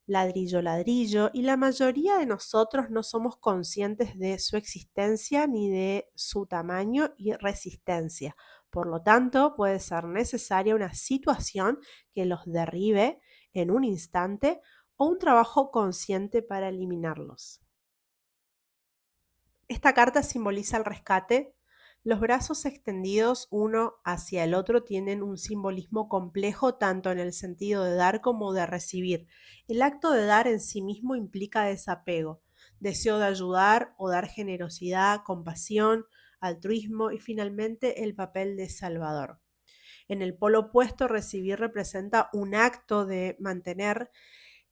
[SPEAKER 1] ladrillo a ladrillo, y la mayoría de nosotros no somos conscientes de su existencia ni de su tamaño y resistencia. Por lo tanto, puede ser necesaria una situación que los derribe en un instante o un trabajo consciente para eliminarlos. Esta carta simboliza el rescate. Los brazos extendidos uno hacia el otro tienen un simbolismo complejo tanto en el sentido de dar como de recibir. El acto de dar en sí mismo implica desapego, deseo de ayudar o dar generosidad, compasión, altruismo y finalmente el papel de salvador. En el polo opuesto, recibir representa un acto de mantener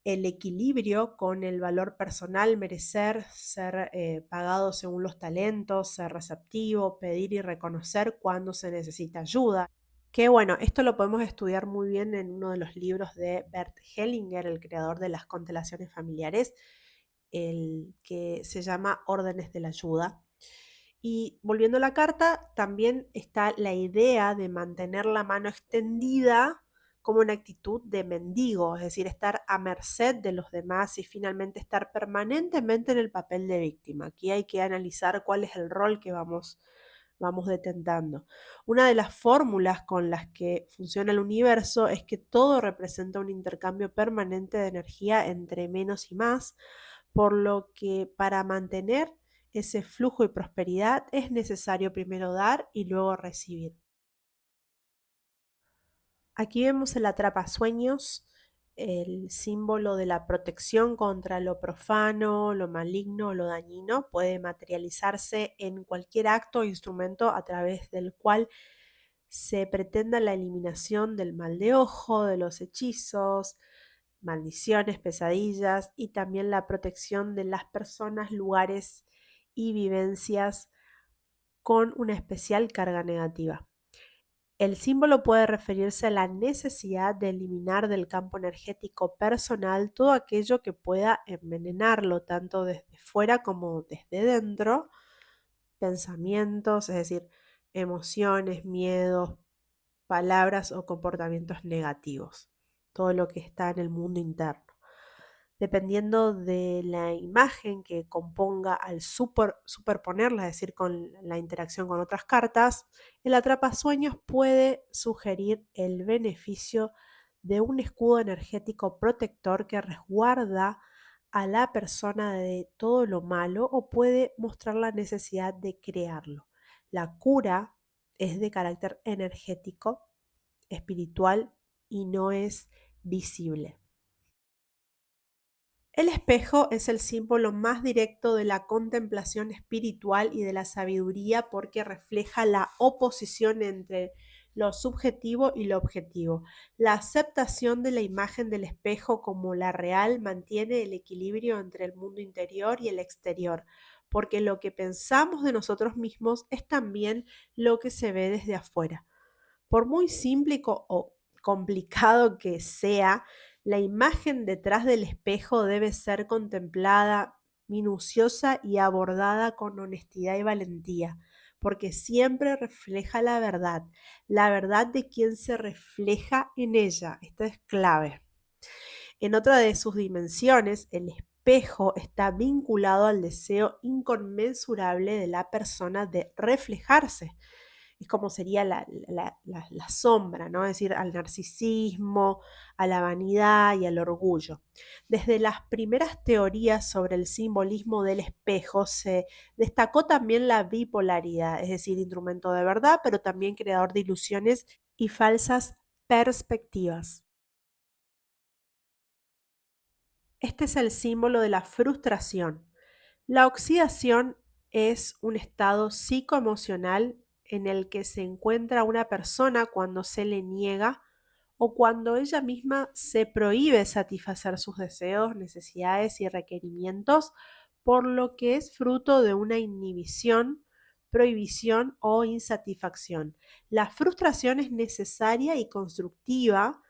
[SPEAKER 1] el equilibrio con el valor personal, merecer, ser pagado según los talentos, ser receptivo, pedir y reconocer cuando se necesita ayuda. Que bueno, esto lo podemos estudiar muy bien en uno de los libros de Bert Hellinger, el creador de las constelaciones familiares, el que se llama Órdenes de la Ayuda. Y volviendo a la carta, también está la idea de mantener la mano extendida como una actitud de mendigo, es decir, estar a merced de los demás y finalmente estar permanentemente en el papel de víctima. Aquí hay que analizar cuál es el rol que vamos vamos detentando. Una de las fórmulas con las que funciona el universo es que todo representa un intercambio permanente de energía entre menos y más, por lo que para mantener ese flujo y prosperidad es necesario primero dar y luego recibir. Aquí vemos el atrapasueños, el símbolo de la protección contra lo profano, lo maligno, lo dañino. Puede materializarse en cualquier acto o instrumento a través del cual se pretenda la eliminación del mal de ojo, de los hechizos, maldiciones, pesadillas y también la protección de las personas, lugares y vivencias con una especial carga negativa. El símbolo puede referirse a la necesidad de eliminar del campo energético personal todo aquello que pueda envenenarlo, tanto desde fuera como desde dentro, pensamientos, es decir, emociones, miedos, palabras o comportamientos negativos, todo lo que está en el mundo interno. Dependiendo de la imagen que componga al superponerla, es decir, con la interacción con otras cartas, el atrapasueños puede sugerir el beneficio de un escudo energético protector que resguarda a la persona de todo lo malo o puede mostrar la necesidad de crearlo. La cura es de carácter energético, espiritual y no es visible. El espejo es el símbolo más directo de la contemplación espiritual y de la sabiduría porque refleja la oposición entre lo subjetivo y lo objetivo. La aceptación de la imagen del espejo como la real mantiene el equilibrio entre el mundo interior y el exterior, porque lo que pensamos de nosotros mismos es también lo que se ve desde afuera. Por muy simple o complicado que sea, la imagen detrás del espejo debe ser contemplada minuciosa y abordada con honestidad y valentía, porque siempre refleja la verdad de quien se refleja en ella. Esto es clave. En otra de sus dimensiones, el espejo está vinculado al deseo inconmensurable de la persona de reflejarse. Es como sería la sombra, ¿no? Es decir, al narcisismo, a la vanidad y al orgullo. Desde las primeras teorías sobre el simbolismo del espejo se destacó también la bipolaridad, es decir, instrumento de verdad, pero también creador de ilusiones y falsas perspectivas. Este es el símbolo de la frustración. La oxidación es un estado psicoemocional en el que se encuentra una persona cuando se le niega o cuando ella misma se prohíbe satisfacer sus deseos, necesidades y requerimientos, por lo que es fruto de una inhibición, prohibición o insatisfacción. La frustración es necesaria y constructiva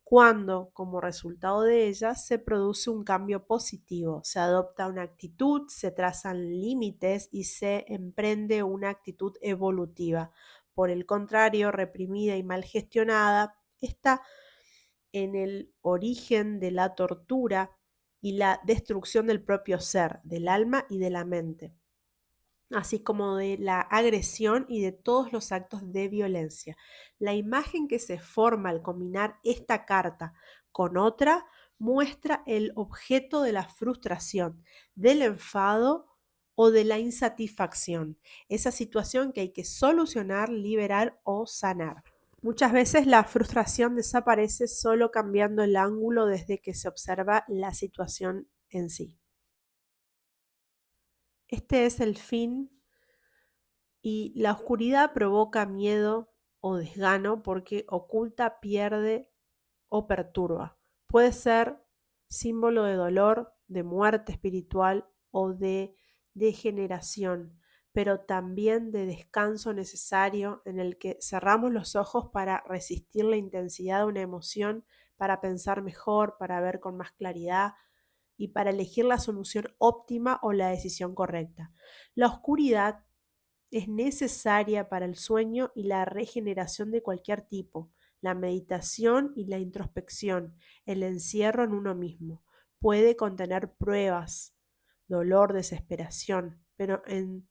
[SPEAKER 1] cuando, como resultado de ella, se produce un cambio positivo, se adopta una actitud, se trazan límites y se emprende una actitud evolutiva. Por el contrario, reprimida y mal gestionada, está en el origen de la tortura y la destrucción del propio ser, del alma y de la mente, así como de la agresión y de todos los actos de violencia. La imagen que se forma al combinar esta carta con otra muestra el objeto de la frustración, del enfado o de la insatisfacción, esa situación que hay que solucionar, liberar o sanar. Muchas veces la frustración desaparece solo cambiando el ángulo desde que se observa la situación en sí. Este es el fin. Y la oscuridad provoca miedo o desgano porque oculta, pierde o perturba. Puede ser símbolo de dolor, de muerte espiritual o de degeneración, pero también de descanso necesario en el que cerramos los ojos para resistir la intensidad de una emoción, para pensar mejor, para ver con más claridad y para elegir la solución óptima o la decisión correcta. La oscuridad es necesaria para el sueño y la regeneración de cualquier tipo, la meditación y la introspección, el encierro en uno mismo. Puede contener pruebas, dolor, desesperación, pero en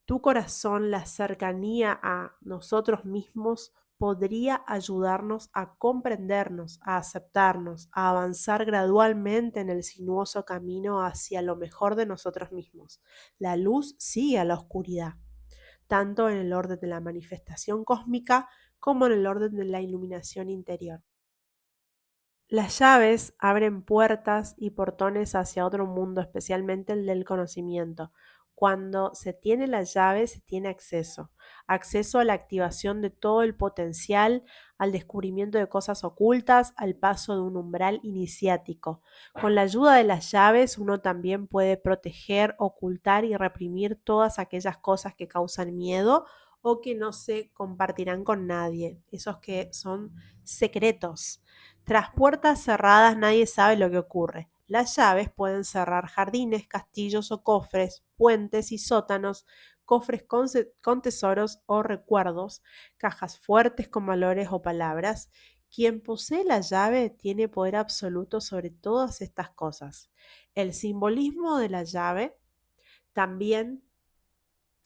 [SPEAKER 1] Tu corazón, la cercanía a nosotros mismos podría ayudarnos a comprendernos, a aceptarnos, a avanzar gradualmente en el sinuoso camino hacia lo mejor de nosotros mismos. La luz sigue a la oscuridad, tanto en el orden de la manifestación cósmica como en el orden de la iluminación interior. Las llaves abren puertas y portones hacia otro mundo, especialmente el del conocimiento. Cuando se tiene la llave, se tiene acceso. Acceso a la activación de todo el potencial, al descubrimiento de cosas ocultas, al paso de un umbral iniciático. Con la ayuda de las llaves, uno también puede proteger, ocultar y reprimir todas aquellas cosas que causan miedo o que no se compartirán con nadie, esos que son secretos. Tras puertas cerradas nadie sabe lo que ocurre. Las llaves pueden cerrar jardines, castillos o cofres, puentes y sótanos, cofres con tesoros o recuerdos, cajas fuertes con valores o palabras. Quien posee la llave tiene poder absoluto sobre todas estas cosas. El simbolismo de la llave también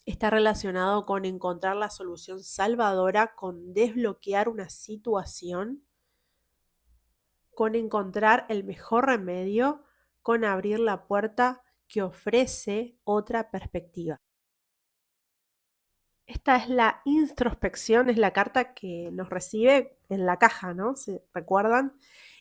[SPEAKER 1] está relacionado con encontrar la solución salvadora, con desbloquear una situación, con encontrar el mejor remedio, con abrir la puerta que ofrece otra perspectiva. Esta es la introspección, es la carta que nos recibe en la caja, ¿no? ¿Se recuerdan?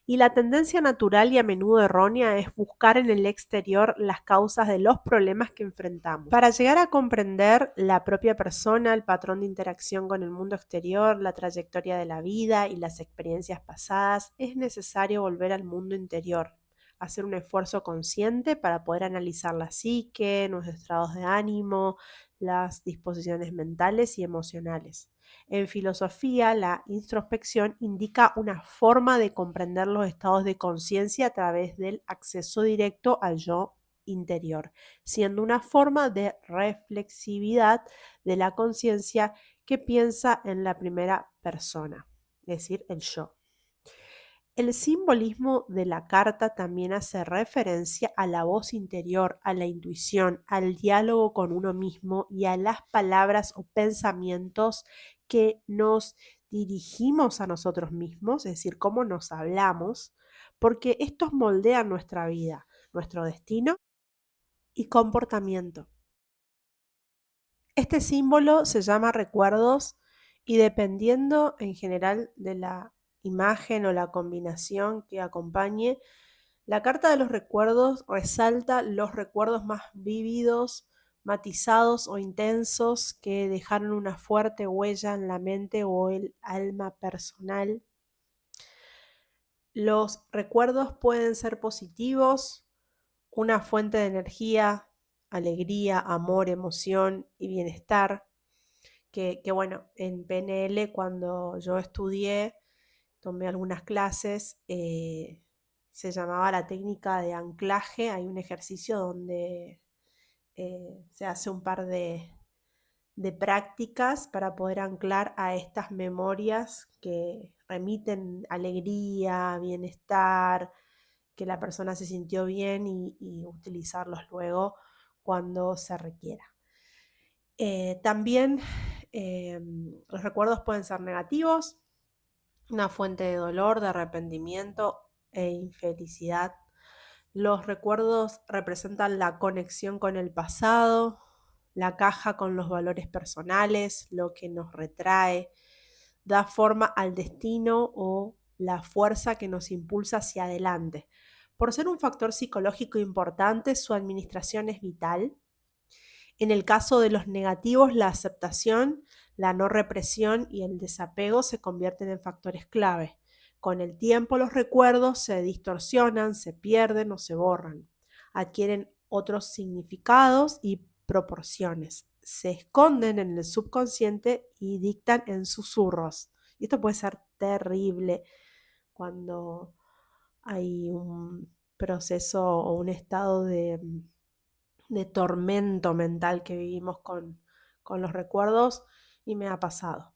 [SPEAKER 1] Y la tendencia natural y a menudo errónea es buscar en el exterior las causas de los problemas que enfrentamos. Para llegar a comprender la propia persona, el patrón de interacción con el mundo exterior, la trayectoria de la vida y las experiencias pasadas, es necesario volver al mundo interior, hacer un esfuerzo consciente para poder analizar la psique, nuestros estados de ánimo, las disposiciones mentales y emocionales. En filosofía, la introspección indica una forma de comprender los estados de conciencia a través del acceso directo al yo interior, siendo una forma de reflexividad de la conciencia que piensa en la primera persona, es decir, el yo. El simbolismo de la carta también hace referencia a la voz interior, a la intuición, al diálogo con uno mismo y a las palabras o pensamientos que nos dirigimos a nosotros mismos, es decir, cómo nos hablamos, porque estos moldean nuestra vida, nuestro destino y comportamiento. Este símbolo se llama recuerdos y dependiendo en general de la imagen o la combinación que acompañe, la carta de los recuerdos resalta los recuerdos más vívidos, matizados o intensos que dejaron una fuerte huella en la mente o el alma personal. Los recuerdos pueden ser positivos, una fuente de energía, alegría, amor, emoción y bienestar. Que bueno, en PNL cuando yo estudié, tomé algunas clases, se llamaba la técnica de anclaje. Hay un ejercicio donde se hace un par de prácticas para poder anclar a estas memorias que remiten alegría, bienestar, que la persona se sintió bien y utilizarlos luego cuando se requiera. También los recuerdos pueden ser negativos, una fuente de dolor, de arrepentimiento e infelicidad. Los recuerdos representan la conexión con el pasado, la caja con los valores personales, lo que nos retrae, da forma al destino o la fuerza que nos impulsa hacia adelante. Por ser un factor psicológico importante, su administración es vital. En el caso de los negativos, la aceptación, la no represión y el desapego se convierten en factores clave. Con el tiempo los recuerdos se distorsionan, se pierden o se borran. Adquieren otros significados y proporciones. Se esconden en el subconsciente y dictan en susurros. Y esto puede ser terrible cuando hay un proceso o un estado de tormento mental que vivimos con los recuerdos y me ha pasado.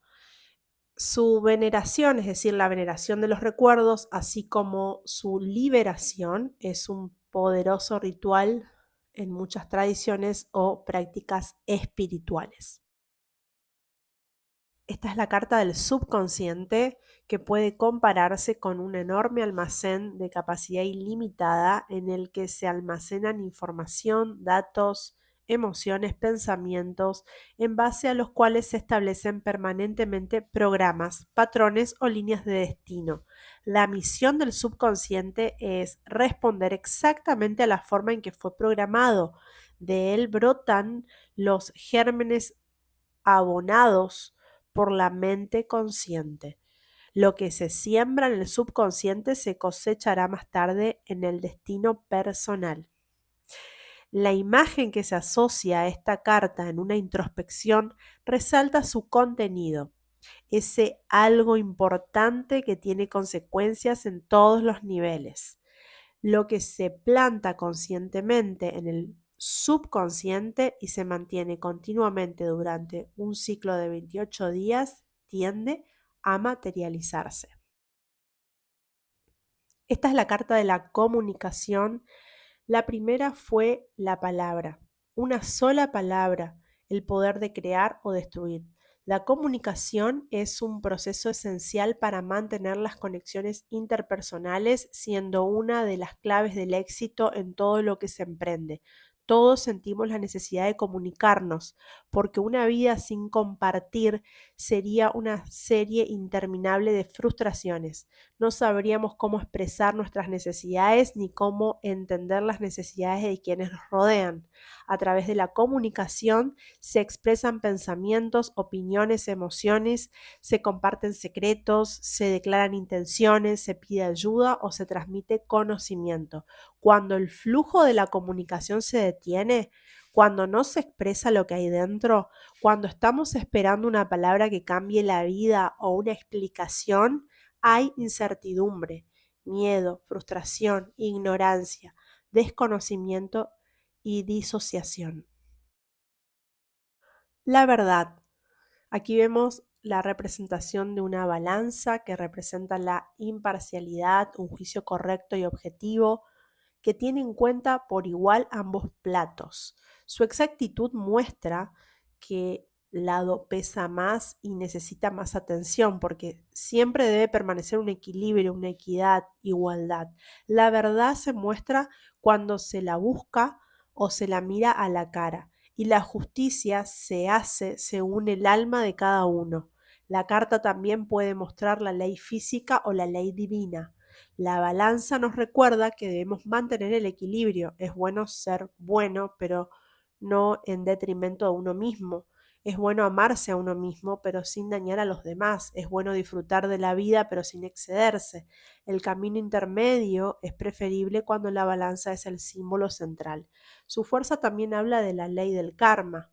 [SPEAKER 1] Su veneración, es decir, la veneración de los recuerdos, así como su liberación, es un poderoso ritual en muchas tradiciones o prácticas espirituales. Esta es la carta del subconsciente, que puede compararse con un enorme almacén de capacidad ilimitada en el que se almacenan información, datos, emociones, pensamientos, en base a los cuales se establecen permanentemente programas, patrones o líneas de destino. La misión del subconsciente es responder exactamente a la forma en que fue programado. De él brotan los gérmenes abonados por la mente consciente. Lo que se siembra en el subconsciente se cosechará más tarde en el destino personal. La imagen que se asocia a esta carta en una introspección resalta su contenido, ese algo importante que tiene consecuencias en todos los niveles. Lo que se planta conscientemente en el subconsciente y se mantiene continuamente durante un ciclo de 28 días tiende a materializarse. Esta es la carta de la comunicación. La primera fue la palabra, una sola palabra, el poder de crear o destruir. La comunicación es un proceso esencial para mantener las conexiones interpersonales, siendo una de las claves del éxito en todo lo que se emprende. Todos sentimos la necesidad de comunicarnos, porque una vida sin compartir sería una serie interminable de frustraciones. No sabríamos cómo expresar nuestras necesidades ni cómo entender las necesidades de quienes nos rodean. A través de la comunicación se expresan pensamientos, opiniones, emociones, se comparten secretos, se declaran intenciones, se pide ayuda o se transmite conocimiento. Cuando el flujo de la comunicación se detiene, cuando no se expresa lo que hay dentro, cuando estamos esperando una palabra que cambie la vida o una explicación, hay incertidumbre, miedo, frustración, ignorancia, desconocimiento y disociación. La verdad. Aquí vemos la representación de una balanza que representa la imparcialidad, un juicio correcto y objetivo, que tiene en cuenta por igual ambos platos. Su exactitud muestra que lado pesa más y necesita más atención, porque siempre debe permanecer un equilibrio, una equidad, igualdad. La verdad se muestra cuando se la busca o se la mira a la cara, y la justicia se hace según el alma de cada uno. La carta también puede mostrar la ley física o la ley divina. La balanza nos recuerda que debemos mantener el equilibrio. Es bueno ser bueno, pero no en detrimento de uno mismo. Es bueno amarse a uno mismo, pero sin dañar a los demás. Es bueno disfrutar de la vida, pero sin excederse. El camino intermedio es preferible cuando la balanza es el símbolo central. Su fuerza también habla de la ley del karma.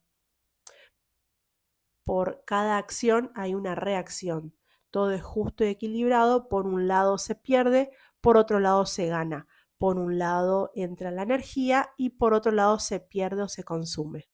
[SPEAKER 1] Por cada acción hay una reacción. Todo es justo y equilibrado. Por un lado se pierde, por otro lado se gana. Por un lado entra la energía y por otro lado se pierde o se consume.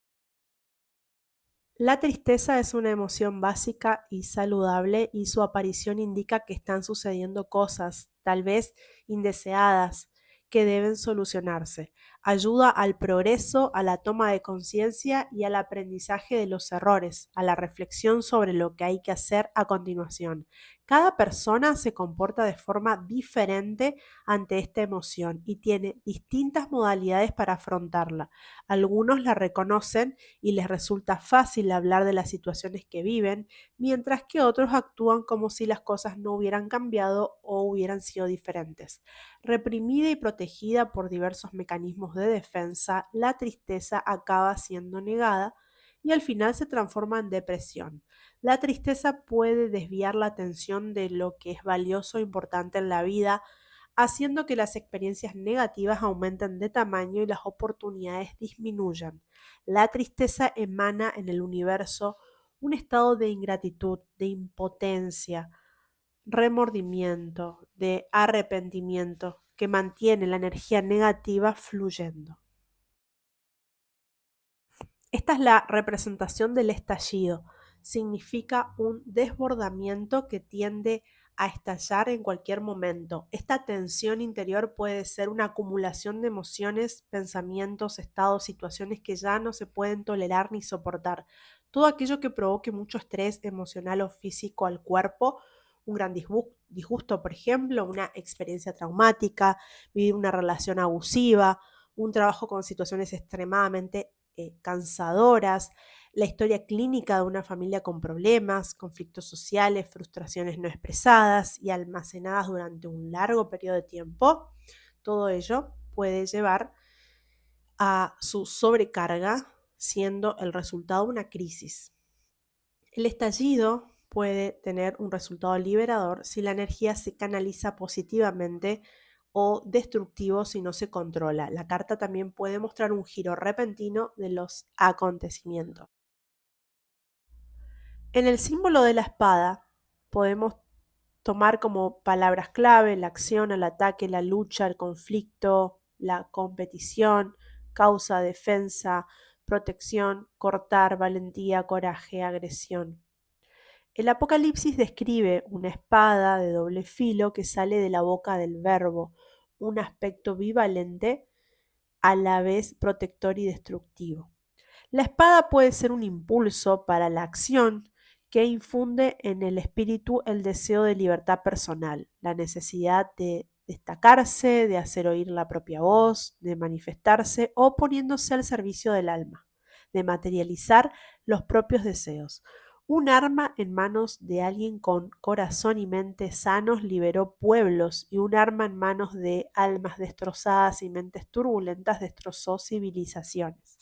[SPEAKER 1] La tristeza es una emoción básica y saludable, y su aparición indica que están sucediendo cosas, tal vez indeseadas, que deben solucionarse. Ayuda al progreso, a la toma de conciencia y al aprendizaje de los errores, a la reflexión sobre lo que hay que hacer a continuación. Cada persona se comporta de forma diferente ante esta emoción y tiene distintas modalidades para afrontarla. Algunos la reconocen y les resulta fácil hablar de las situaciones que viven, mientras que otros actúan como si las cosas no hubieran cambiado o hubieran sido diferentes. Reprimida y protegida por diversos mecanismos de defensa, la tristeza acaba siendo negada y al final se transforma en depresión. La tristeza puede desviar la atención de lo que es valioso e importante en la vida, haciendo que las experiencias negativas aumenten de tamaño y las oportunidades disminuyan. La tristeza emana en el universo un estado de ingratitud, de impotencia, remordimiento, de arrepentimiento, que mantiene la energía negativa fluyendo. Esta es la representación del estallido. Significa un desbordamiento que tiende a estallar en cualquier momento. Esta tensión interior puede ser una acumulación de emociones, pensamientos, estados, situaciones que ya no se pueden tolerar ni soportar. Todo aquello que provoque mucho estrés emocional o físico al cuerpo, un gran disgusto, por ejemplo, una experiencia traumática, vivir una relación abusiva, un trabajo con situaciones extremadamente cansadoras, la historia clínica de una familia con problemas, conflictos sociales, frustraciones no expresadas y almacenadas durante un largo periodo de tiempo, todo ello puede llevar a su sobrecarga, siendo el resultado una crisis. El estallido puede tener un resultado liberador si la energía se canaliza positivamente o destructivo si no se controla. La carta también puede mostrar un giro repentino de los acontecimientos. En el símbolo de la espada podemos tomar como palabras clave la acción, el ataque, la lucha, el conflicto, la competición, causa, defensa, protección, cortar, valentía, coraje, agresión. El Apocalipsis describe una espada de doble filo que sale de la boca del Verbo, un aspecto bivalente, a la vez protector y destructivo. La espada puede ser un impulso para la acción que infunde en el espíritu el deseo de libertad personal, la necesidad de destacarse, de hacer oír la propia voz, de manifestarse o poniéndose al servicio del alma, de materializar los propios deseos. Un arma en manos de alguien con corazón y mente sanos liberó pueblos y un arma en manos de almas destrozadas y mentes turbulentas destrozó civilizaciones.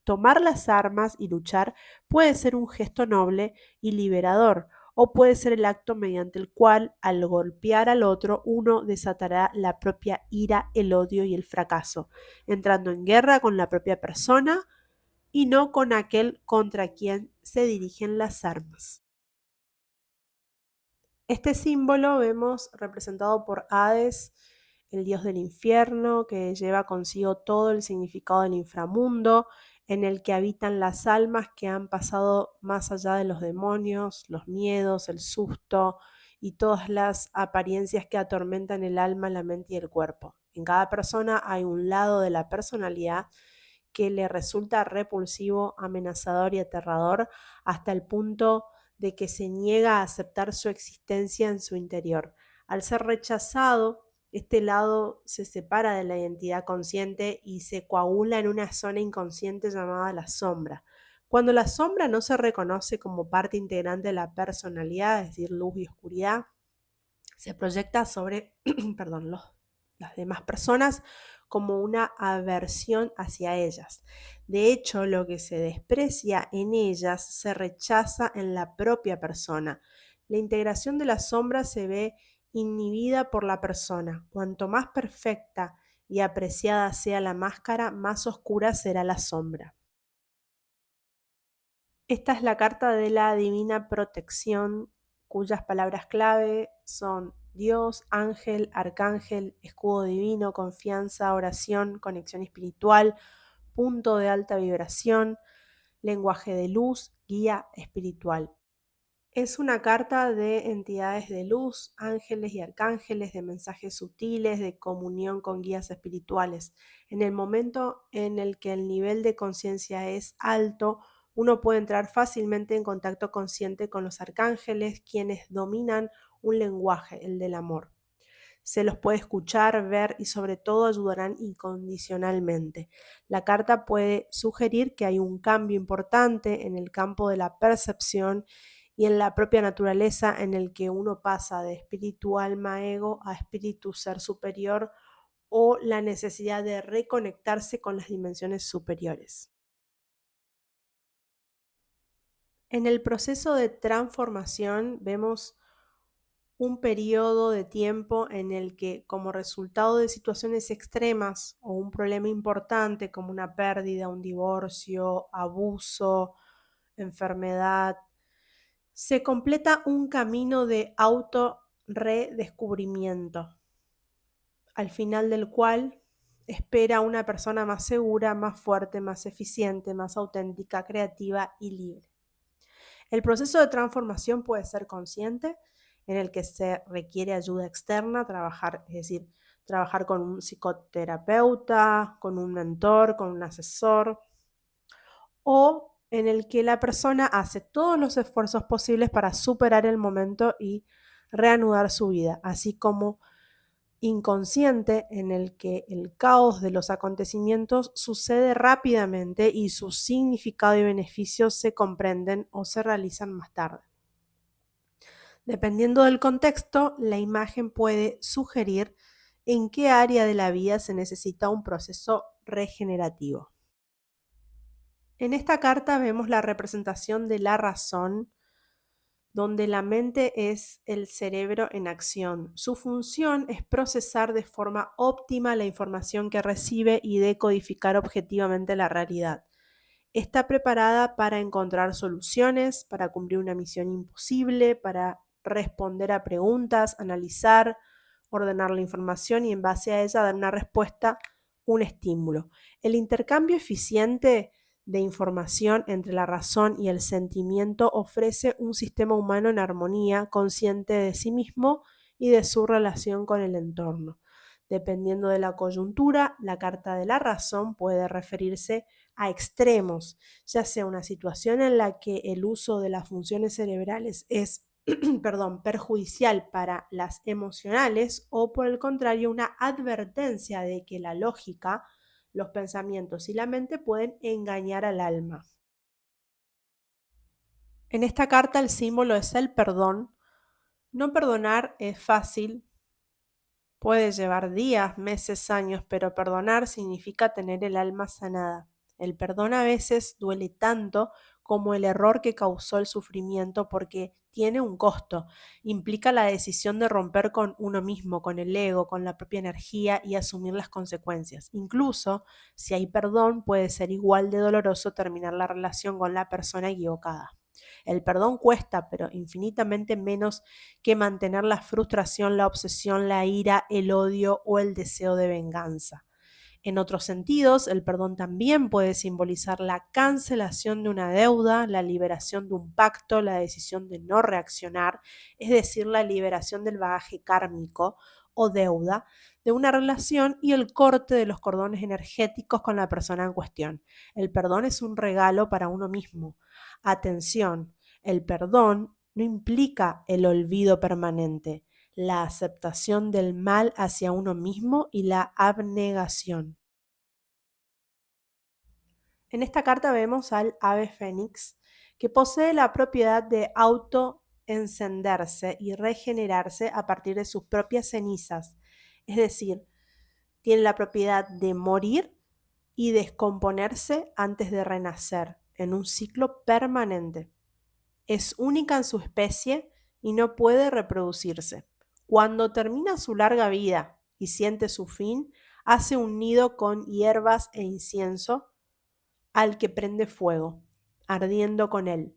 [SPEAKER 1] Tomar las armas y luchar puede ser un gesto noble y liberador, o puede ser el acto mediante el cual, al golpear al otro, uno desatará la propia ira, el odio y el fracaso, entrando en guerra con la propia persona y no con aquel contra quien se dirigen las armas. Este símbolo vemos representado por Hades, el dios del infierno, que lleva consigo todo el significado del inframundo, en el que habitan las almas que han pasado más allá de los demonios, los miedos, el susto y todas las apariencias que atormentan el alma, la mente y el cuerpo. En cada persona hay un lado de la personalidad que le resulta repulsivo, amenazador y aterrador hasta el punto de que se niega a aceptar su existencia en su interior. Al ser rechazado, este lado se separa de la identidad consciente y se coagula en una zona inconsciente llamada la sombra. Cuando la sombra no se reconoce como parte integrante de la personalidad, es decir, luz y oscuridad, se proyecta sobre perdón, las demás personas como una aversión hacia ellas. De hecho, lo que se desprecia en ellas se rechaza en la propia persona. La integración de la sombra se ve inhibida por la persona. Cuanto más perfecta y apreciada sea la máscara, más oscura será la sombra. Esta es la carta de la divina protección, cuyas palabras clave son Dios, ángel, arcángel, escudo divino, confianza, oración, conexión espiritual, punto de alta vibración, lenguaje de luz, guía espiritual. Es una carta de entidades de luz, ángeles y arcángeles, de mensajes sutiles, de comunión con guías espirituales. En el momento en el que el nivel de conciencia es alto, uno puede entrar fácilmente en contacto consciente con los arcángeles, quienes dominan un lenguaje, el del amor. Se los puede escuchar, ver y sobre todo ayudarán incondicionalmente. La carta puede sugerir que hay un cambio importante en el campo de la percepción y en la propia naturaleza en el que uno pasa de espíritu, alma, ego a espíritu, ser superior o la necesidad de reconectarse con las dimensiones superiores. En el proceso de transformación vemos un periodo de tiempo en el que, como resultado de situaciones extremas o un problema importante como una pérdida, un divorcio, abuso, enfermedad, se completa un camino de auto-redescubrimiento, al final del cual espera una persona más segura, más fuerte, más eficiente, más auténtica, creativa y libre. El proceso de transformación puede ser consciente, en el que se requiere ayuda externa, trabajar, es decir, trabajar con un psicoterapeuta, con un mentor, con un asesor, o en el que la persona hace todos los esfuerzos posibles para superar el momento y reanudar su vida, así como inconsciente en el que el caos de los acontecimientos sucede rápidamente y su significado y beneficios se comprenden o se realizan más tarde. Dependiendo del contexto, la imagen puede sugerir en qué área de la vida se necesita un proceso regenerativo. En esta carta vemos la representación de la razón, donde la mente es el cerebro en acción. Su función es procesar de forma óptima la información que recibe y decodificar objetivamente la realidad. Está preparada para encontrar soluciones, para cumplir una misión imposible, para responder a preguntas, analizar, ordenar la información y en base a ella dar una respuesta, un estímulo. El intercambio eficiente de información entre la razón y el sentimiento ofrece un sistema humano en armonía, consciente de sí mismo y de su relación con el entorno. Dependiendo de la coyuntura, la carta de la razón puede referirse a extremos, ya sea una situación en la que el uso de las funciones cerebrales es perjudicial para las emocionales o por el contrario una advertencia de que la lógica, los pensamientos y la mente pueden engañar al alma. En esta carta el símbolo es el perdón. No perdonar es fácil, puede llevar días, meses, años, pero perdonar significa tener el alma sanada. El perdón a veces duele tanto como el error que causó el sufrimiento porque tiene un costo. Implica la decisión de romper con uno mismo, con el ego, con la propia energía y asumir las consecuencias. Incluso si hay perdón, puede ser igual de doloroso terminar la relación con la persona equivocada. El perdón cuesta, pero infinitamente menos que mantener la frustración, la obsesión, la ira, el odio o el deseo de venganza. En otros sentidos, el perdón también puede simbolizar la cancelación de una deuda, la liberación de un pacto, la decisión de no reaccionar, es decir, la liberación del bagaje kármico o deuda de una relación y el corte de los cordones energéticos con la persona en cuestión. El perdón es un regalo para uno mismo. Atención, el perdón no implica el olvido permanente, la aceptación del mal hacia uno mismo y la abnegación. En esta carta vemos al ave fénix, que posee la propiedad de autoencenderse y regenerarse a partir de sus propias cenizas, es decir, tiene la propiedad de morir y descomponerse antes de renacer, en un ciclo permanente. Es única en su especie y no puede reproducirse. Cuando termina su larga vida y siente su fin, hace un nido con hierbas e incienso al que prende fuego, ardiendo con él.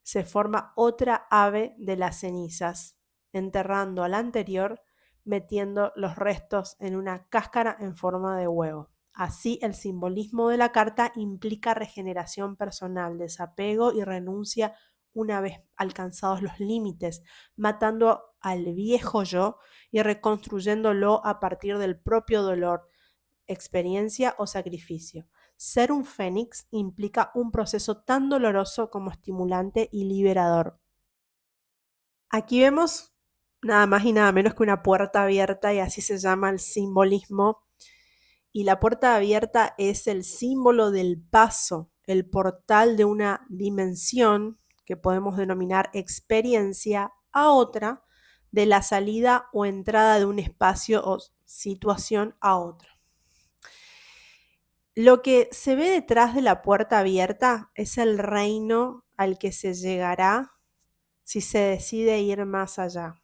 [SPEAKER 1] Se forma otra ave de las cenizas, enterrando a la anterior, metiendo los restos en una cáscara en forma de huevo. Así, el simbolismo de la carta implica regeneración personal, desapego y renuncia una vez alcanzados los límites, matando al viejo yo y reconstruyéndolo a partir del propio dolor, experiencia o sacrificio. Ser un fénix implica un proceso tan doloroso como estimulante y liberador. Aquí vemos nada más y nada menos que una puerta abierta y así se llama el simbolismo. Y la puerta abierta es el símbolo del paso, el portal de una dimensión que podemos denominar experiencia a otra, de la salida o entrada de un espacio o situación a otro. Lo que se ve detrás de la puerta abierta es el reino al que se llegará si se decide ir más allá,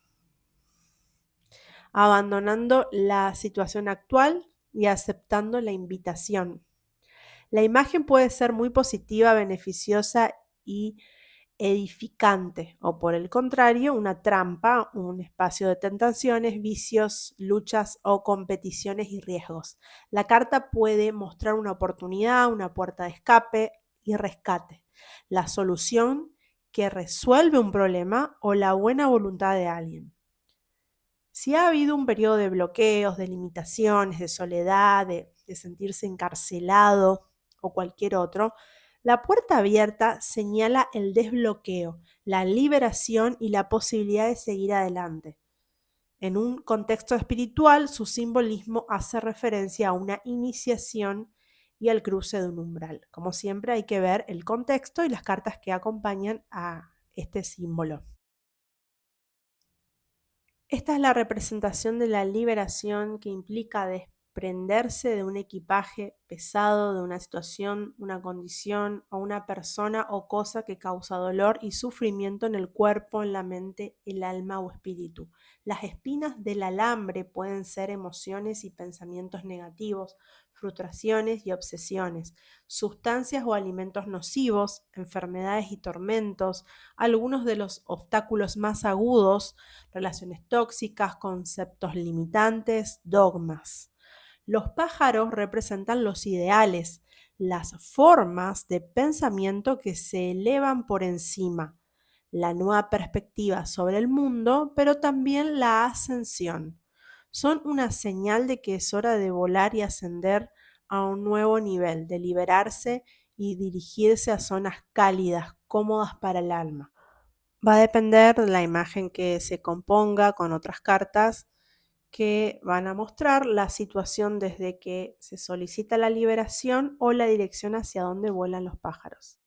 [SPEAKER 1] abandonando la situación actual y aceptando la invitación. La imagen puede ser muy positiva, beneficiosa y edificante, o por el contrario, una trampa, un espacio de tentaciones, vicios, luchas o competiciones y riesgos. La carta puede mostrar una oportunidad, una puerta de escape y rescate. La solución que resuelve un problema o la buena voluntad de alguien. Si ha habido un periodo de bloqueos, de limitaciones, de soledad, de sentirse encarcelado o cualquier otro, la puerta abierta señala el desbloqueo, la liberación y la posibilidad de seguir adelante. En un contexto espiritual, su simbolismo hace referencia a una iniciación y al cruce de un umbral. Como siempre, hay que ver el contexto y las cartas que acompañan a este símbolo. Esta es la representación de la liberación, que implica desprenderse de un equipaje pesado, de una situación, una condición o una persona o cosa que causa dolor y sufrimiento en el cuerpo, en la mente, el alma o espíritu. Las espinas del alambre pueden ser emociones y pensamientos negativos, frustraciones y obsesiones, sustancias o alimentos nocivos, enfermedades y tormentos. Algunos de los obstáculos más agudos: relaciones tóxicas, conceptos limitantes, dogmas. Los pájaros representan los ideales, las formas de pensamiento que se elevan por encima, la nueva perspectiva sobre el mundo, pero también la ascensión. Son una señal de que es hora de volar y ascender a un nuevo nivel, de liberarse y dirigirse a zonas cálidas, cómodas para el alma. Va a depender de la imagen que se componga con otras cartas que van a mostrar la situación desde que se solicita la liberación o la dirección hacia donde vuelan los pájaros.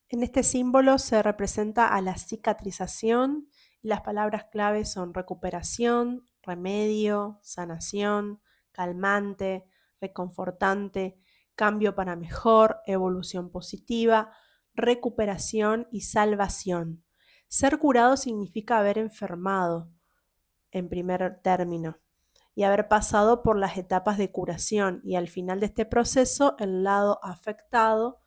[SPEAKER 1] En este símbolo se representa a la cicatrización y las palabras clave son recuperación, remedio, sanación, calmante, reconfortante, cambio para mejor, evolución positiva, recuperación y salvación. Ser curado significa haber enfermado, en primer término, y haber pasado por las etapas de curación, y al final de este proceso el lado afectado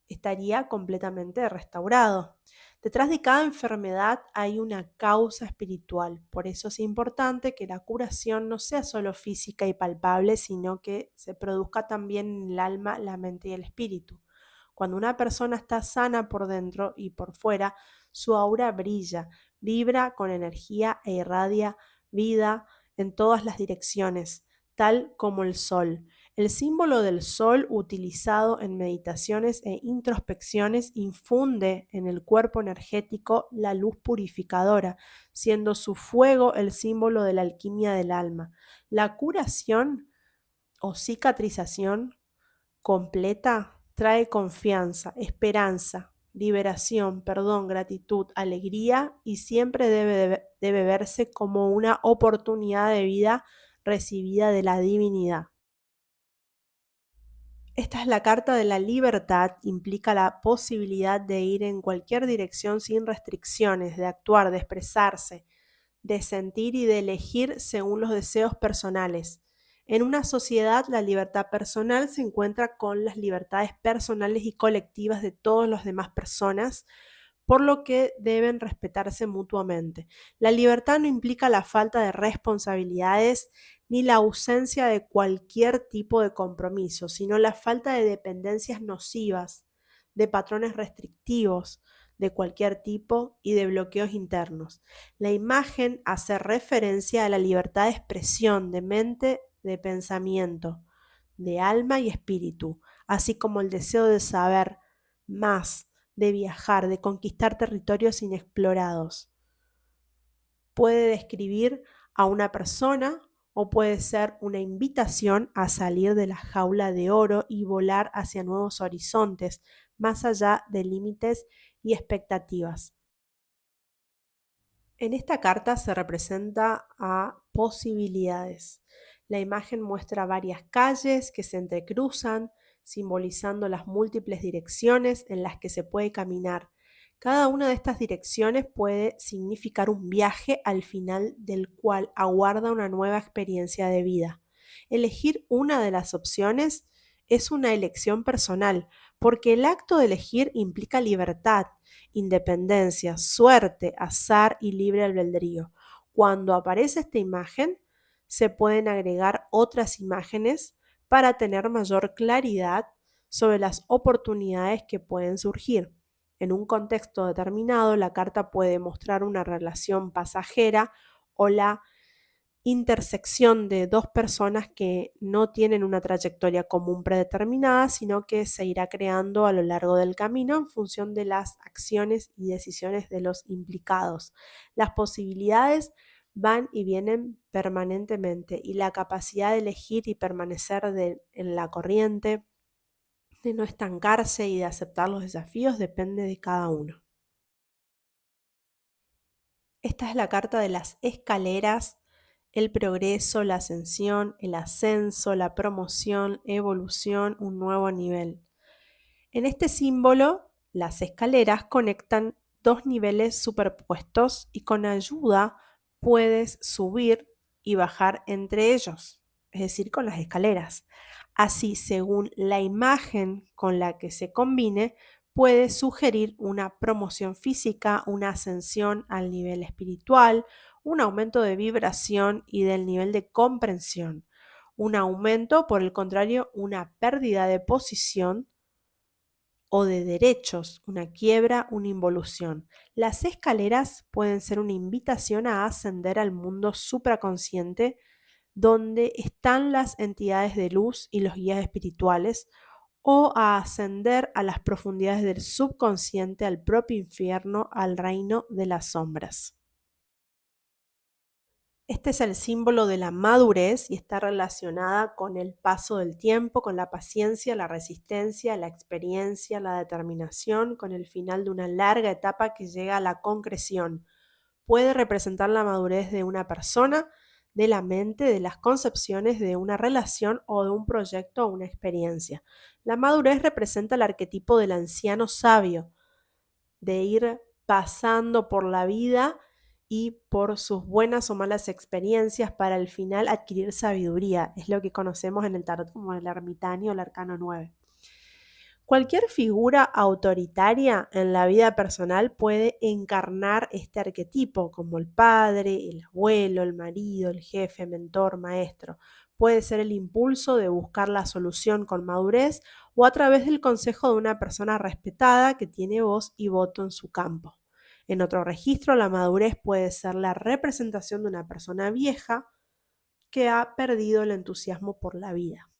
[SPEAKER 1] estaría completamente restaurado. Detrás de cada enfermedad hay una causa espiritual, por eso es importante que la curación no sea solo física y palpable, sino que se produzca también en el alma, la mente y el espíritu. Cuando una persona está sana por dentro y por fuera, su aura brilla, vibra con energía e irradia vida en todas las direcciones, tal como el sol. El símbolo del sol, utilizado en meditaciones e introspecciones, infunde en el cuerpo energético la luz purificadora, siendo su fuego el símbolo de la alquimia del alma. La curación o cicatrización completa trae confianza, esperanza, liberación, perdón, gratitud, alegría, y siempre debe verse como una oportunidad de vida recibida de la divinidad. Esta es la carta de la libertad, implica la posibilidad de ir en cualquier dirección sin restricciones, de actuar, de expresarse, de sentir y de elegir según los deseos personales. En una sociedad, la libertad personal se encuentra con las libertades personales y colectivas de todas las demás personas, por lo que deben respetarse mutuamente. La libertad no implica la falta de responsabilidades ni la ausencia de cualquier tipo de compromiso, sino la falta de dependencias nocivas, de patrones restrictivos de cualquier tipo y de bloqueos internos. La imagen hace referencia a la libertad de expresión, de mente, de pensamiento, de alma y espíritu, así como el deseo de saber más, de viajar, de conquistar territorios inexplorados. Puede describir a una persona o puede ser una invitación a salir de la jaula de oro y volar hacia nuevos horizontes, más allá de límites y expectativas. En esta carta se representa a posibilidades. La imagen muestra varias calles que se entrecruzan, simbolizando las múltiples direcciones en las que se puede caminar. Cada una de estas direcciones puede significar un viaje al final del cual aguarda una nueva experiencia de vida. Elegir una de las opciones es una elección personal, porque el acto de elegir implica libertad, independencia, suerte, azar y libre albedrío. Cuando aparece esta imagen, se pueden agregar otras imágenes para tener mayor claridad sobre las oportunidades que pueden surgir. En un contexto determinado, la carta puede mostrar una relación pasajera o la intersección de dos personas que no tienen una trayectoria común predeterminada, sino que se irá creando a lo largo del camino en función de las acciones y decisiones de los implicados. Las posibilidades van y vienen permanentemente y la capacidad de elegir y permanecer en la corriente, de no estancarse y de aceptar los desafíos depende de cada uno. Esta es la carta de las escaleras, el progreso, la ascensión, el ascenso, la promoción, evolución, un nuevo nivel. En este símbolo, las escaleras conectan dos niveles superpuestos y con ayuda puedes subir y bajar entre ellos, es decir, con las escaleras. Así, según la imagen con la que se combine, puede sugerir una promoción física, una ascensión al nivel espiritual, un aumento de vibración y del nivel de comprensión. Un aumento, por el contrario, una pérdida de posición o de derechos, una quiebra, una involución. Las escaleras pueden ser una invitación a ascender al mundo supraconsciente, donde están las entidades de luz y los guías espirituales, o a ascender a las profundidades del subconsciente, al propio infierno, al reino de las sombras. Este es el símbolo de la madurez y está relacionada con el paso del tiempo, con la paciencia, la resistencia, la experiencia, la determinación, con el final de una larga etapa que llega a la concreción. Puede representar la madurez de una persona, de la mente, de las concepciones, de una relación o de un proyecto o una experiencia. La madurez representa el arquetipo del anciano sabio, de ir pasando por la vida y por sus buenas o malas experiencias para al final adquirir sabiduría. Es lo que conocemos en el tarot como el ermitaño o el arcano 9. Cualquier figura autoritaria en la vida personal puede encarnar este arquetipo, como el padre, el abuelo, el marido, el jefe, mentor, maestro. Puede ser el impulso de buscar la solución con madurez o a través del consejo de una persona respetada que tiene voz y voto en su campo. En otro registro, la madurez puede ser la representación de una persona vieja que ha perdido el entusiasmo por la vida.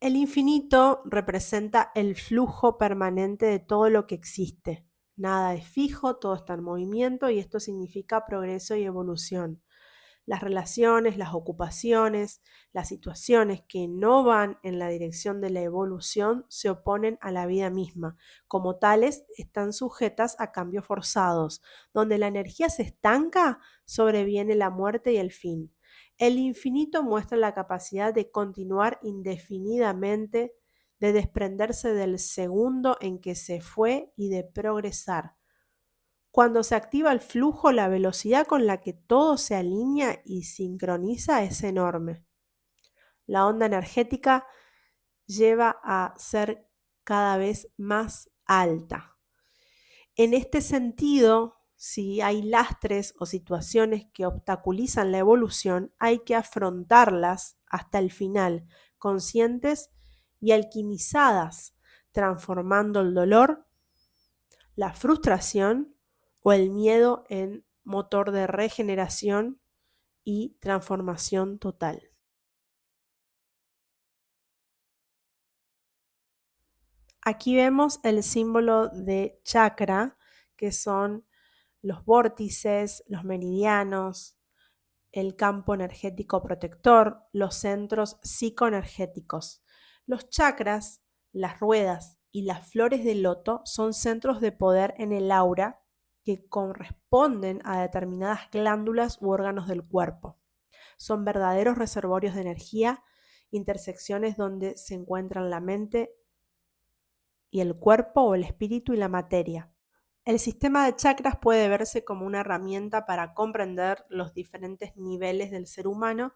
[SPEAKER 1] El infinito representa el flujo permanente de todo lo que existe. Nada es fijo, todo está en movimiento y esto significa progreso y evolución. Las relaciones, las ocupaciones, las situaciones que no van en la dirección de la evolución se oponen a la vida misma. Como tales, están sujetas a cambios forzados. Donde la energía se estanca, sobreviene la muerte y el fin. El infinito muestra la capacidad de continuar indefinidamente, de desprenderse del segundo en que se fue y de progresar. Cuando se activa el flujo, la velocidad con la que todo se alinea y sincroniza es enorme. La onda energética lleva a ser cada vez más alta. En este sentido, si hay lastres o situaciones que obstaculizan la evolución, hay que afrontarlas hasta el final, conscientes y alquimizadas, transformando el dolor, la frustración o el miedo en motor de regeneración y transformación total. Aquí vemos el símbolo de chakra, que son los vórtices, los meridianos, el campo energético protector, los centros psicoenergéticos. Los chakras, las ruedas y las flores de loto son centros de poder en el aura que corresponden a determinadas glándulas u órganos del cuerpo. Son verdaderos reservorios de energía, intersecciones donde se encuentran la mente y el cuerpo o el espíritu y la materia. El sistema de chakras puede verse como una herramienta para comprender los diferentes niveles del ser humano,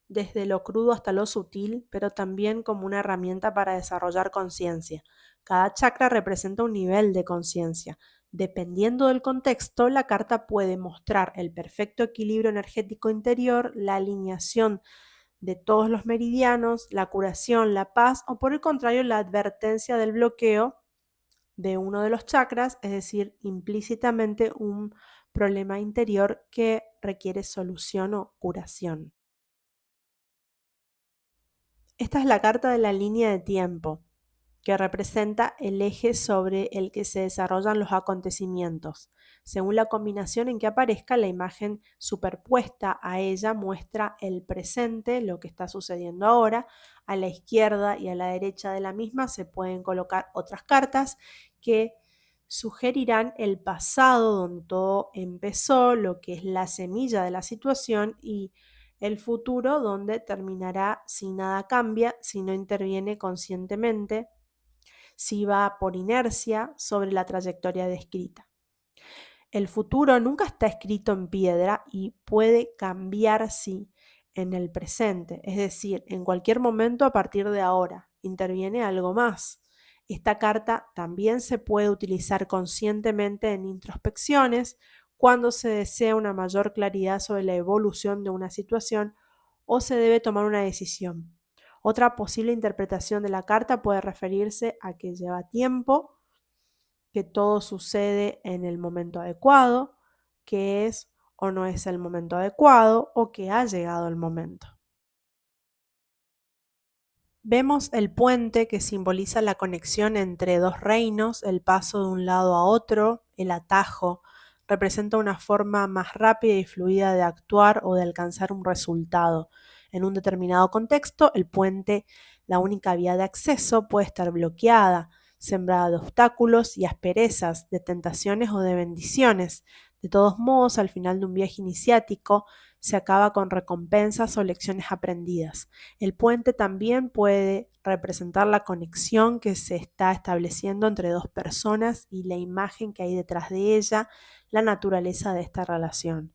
[SPEAKER 1] desde lo crudo hasta lo sutil, pero también como una herramienta para desarrollar conciencia. Cada chakra representa un nivel de conciencia. Dependiendo del contexto, la carta puede mostrar el perfecto equilibrio energético interior, la alineación de todos los meridianos, la curación, la paz o por el contrario la advertencia del bloqueo de uno de los chakras, es decir, implícitamente un problema interior que requiere solución o curación. Esta es la carta de la línea de tiempo, que representa el eje sobre el que se desarrollan los acontecimientos. Según la combinación en que aparezca, la imagen superpuesta a ella muestra el presente, lo que está sucediendo ahora. A la izquierda y a la derecha de la misma se pueden colocar otras cartas que sugerirán el pasado donde todo empezó, lo que es la semilla de la situación, y el futuro donde terminará si nada cambia, si no interviene conscientemente, si va por inercia sobre la trayectoria descrita. El futuro nunca está escrito en piedra y puede cambiar sí en el presente, es decir, en cualquier momento a partir de ahora. Interviene algo más. Esta carta también se puede utilizar conscientemente en introspecciones cuando se desea una mayor claridad sobre la evolución de una situación o se debe tomar una decisión. Otra posible interpretación de la carta puede referirse a que lleva tiempo, que todo sucede en el momento adecuado, que es o no es el momento adecuado o que ha llegado el momento. Vemos el puente que simboliza la conexión entre dos reinos, el paso de un lado a otro, el atajo, representa una forma más rápida y fluida de actuar o de alcanzar un resultado. En un determinado contexto, el puente, la única vía de acceso, puede estar bloqueada, sembrada de obstáculos y asperezas, de tentaciones o de bendiciones. De todos modos, al final de un viaje iniciático, se acaba con recompensas o lecciones aprendidas. El puente también puede representar la conexión que se está estableciendo entre dos personas y la imagen que hay detrás de ella, la naturaleza de esta relación.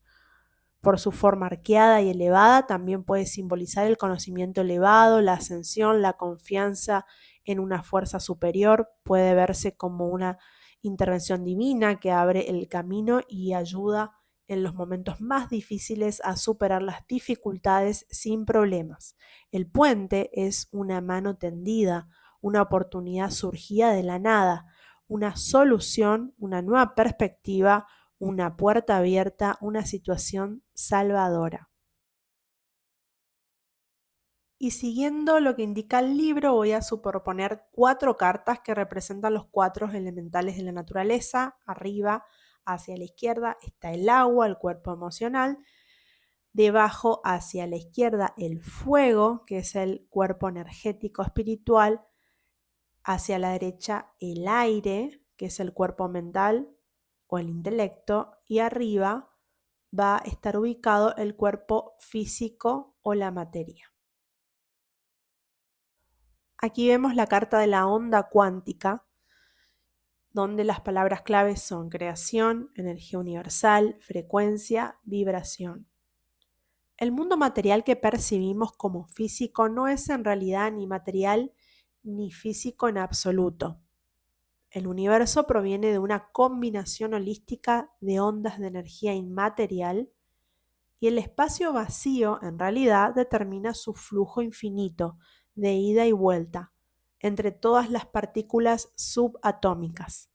[SPEAKER 1] Por su forma arqueada y elevada, también puede simbolizar el conocimiento elevado, la ascensión, la confianza en una fuerza superior. Puede verse como una intervención divina que abre el camino y ayuda en los momentos más difíciles a superar las dificultades sin problemas. El puente es una mano tendida, una oportunidad surgida de la nada, una solución, una nueva perspectiva, una puerta abierta, una situación salvadora. Y siguiendo lo que indica el libro, voy a superponer 4 cartas que representan los 4 elementales de la naturaleza. Arriba, hacia la izquierda, está el agua, el cuerpo emocional. Debajo, hacia la izquierda, el fuego, que es el cuerpo energético espiritual. Hacia la derecha, el aire, que es el cuerpo mental o el intelecto. Y arriba va a estar ubicado el cuerpo físico o la materia. Aquí vemos la carta de la onda cuántica, donde las palabras claves son creación, energía universal, frecuencia, vibración. El mundo material que percibimos como físico no es en realidad ni material ni físico en absoluto. El universo proviene de una combinación holística de ondas de energía inmaterial y el espacio vacío en realidad determina su flujo infinito de ida y vuelta entre todas las partículas subatómicas.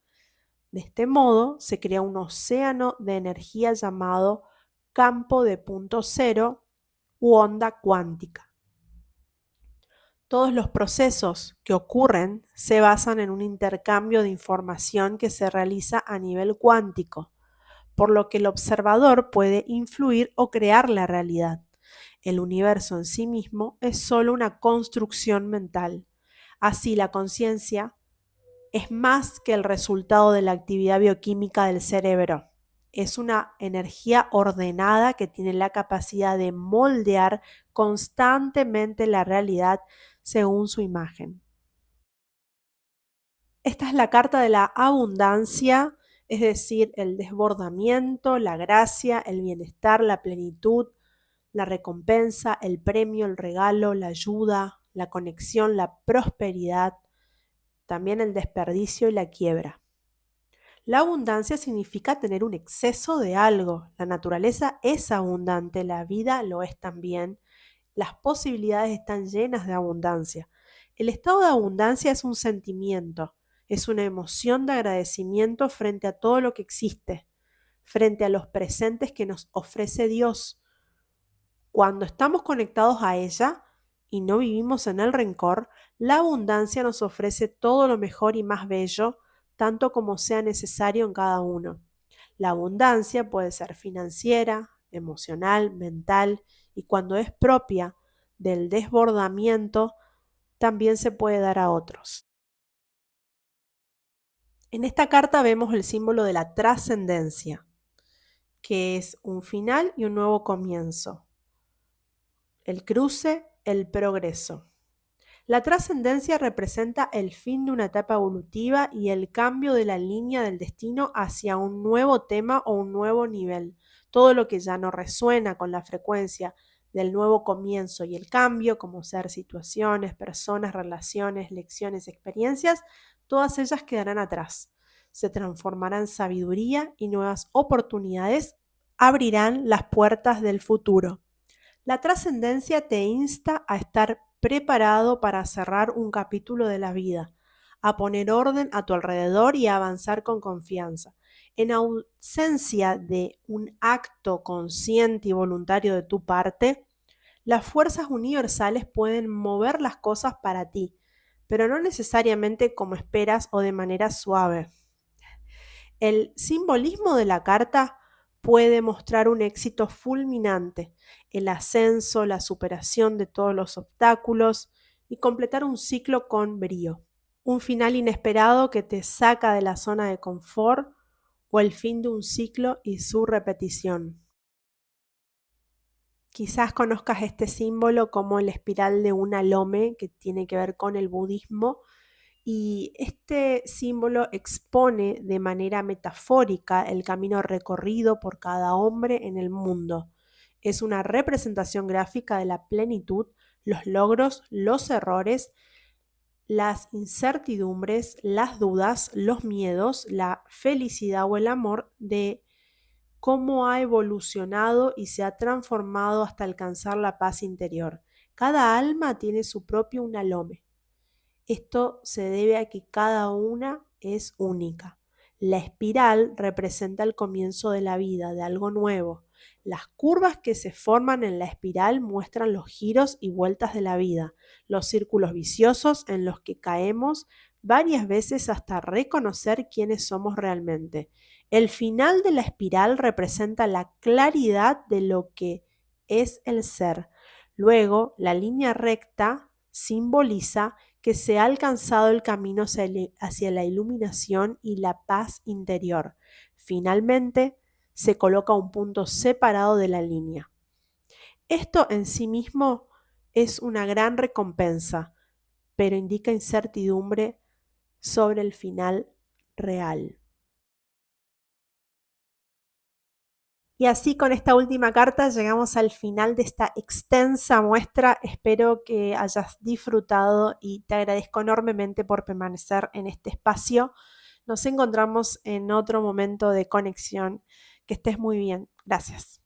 [SPEAKER 1] De este modo se crea un océano de energía llamado campo de punto cero u onda cuántica. Todos los procesos que ocurren se basan en un intercambio de información que se realiza a nivel cuántico, por lo que el observador puede influir o crear la realidad. El universo en sí mismo es solo una construcción mental. Así, la conciencia es más que el resultado de la actividad bioquímica del cerebro. Es una energía ordenada que tiene la capacidad de moldear constantemente la realidad según su imagen. Esta es la carta de la abundancia, es decir, el desbordamiento, la gracia, el bienestar, la plenitud, la recompensa, el premio, el regalo, la ayuda, la conexión, la prosperidad, también el desperdicio y la quiebra. La abundancia significa tener un exceso de algo. La naturaleza es abundante, la vida lo es también, Las posibilidades están llenas de abundancia. El estado de abundancia es un sentimiento, es una emoción de agradecimiento frente a todo lo que existe, frente a los presentes que nos ofrece Dios. Cuando estamos conectados a ella y no vivimos en el rencor, la abundancia nos ofrece todo lo mejor y más bello, tanto como sea necesario en cada uno. La abundancia puede ser financiera, emocional, mental, y cuando es propia del desbordamiento, también se puede dar a otros. En esta carta vemos el símbolo de la trascendencia, que es un final y un nuevo comienzo. El cruce, el progreso. La trascendencia representa el fin de una etapa evolutiva y el cambio de la línea del destino hacia un nuevo tema o un nuevo nivel. Todo lo que ya no resuena con la frecuencia del nuevo comienzo y el cambio, como ser situaciones, personas, relaciones, lecciones, experiencias, todas ellas quedarán atrás. Se transformarán en sabiduría y nuevas oportunidades abrirán las puertas del futuro. La trascendencia te insta a estar preparado para cerrar un capítulo de la vida, a poner orden a tu alrededor y a avanzar con confianza. En ausencia de un acto consciente y voluntario de tu parte, las fuerzas universales pueden mover las cosas para ti, pero no necesariamente como esperas o de manera suave. El simbolismo de la carta puede mostrar un éxito fulminante, el ascenso, la superación de todos los obstáculos y completar un ciclo con brío. Un final inesperado que te saca de la zona de confort o el fin de un ciclo y su repetición. Quizás conozcas este símbolo como la espiral de una lome que tiene que ver con el budismo. Y este símbolo expone de manera metafórica el camino recorrido por cada hombre en el mundo. Es una representación gráfica de la plenitud, los logros, los errores, las incertidumbres, las dudas, los miedos, la felicidad o el amor, de cómo ha evolucionado y se ha transformado hasta alcanzar la paz interior. Cada alma tiene su propio unalome. Esto se debe a que cada una es única. La espiral representa el comienzo de la vida, de algo nuevo. Las curvas que se forman en la espiral muestran los giros y vueltas de la vida, los círculos viciosos en los que caemos varias veces hasta reconocer quiénes somos realmente. El final de la espiral representa la claridad de lo que es el ser. Luego, la línea recta simboliza que se ha alcanzado el camino hacia la iluminación y la paz interior. Finalmente, se coloca un punto separado de la línea. Esto en sí mismo es una gran recompensa, pero indica incertidumbre sobre el final real. Y así con esta última carta llegamos al final de esta extensa muestra. Espero que hayas disfrutado y te agradezco enormemente por permanecer en este espacio. Nos encontramos en otro momento de conexión. Que estés muy bien. Gracias.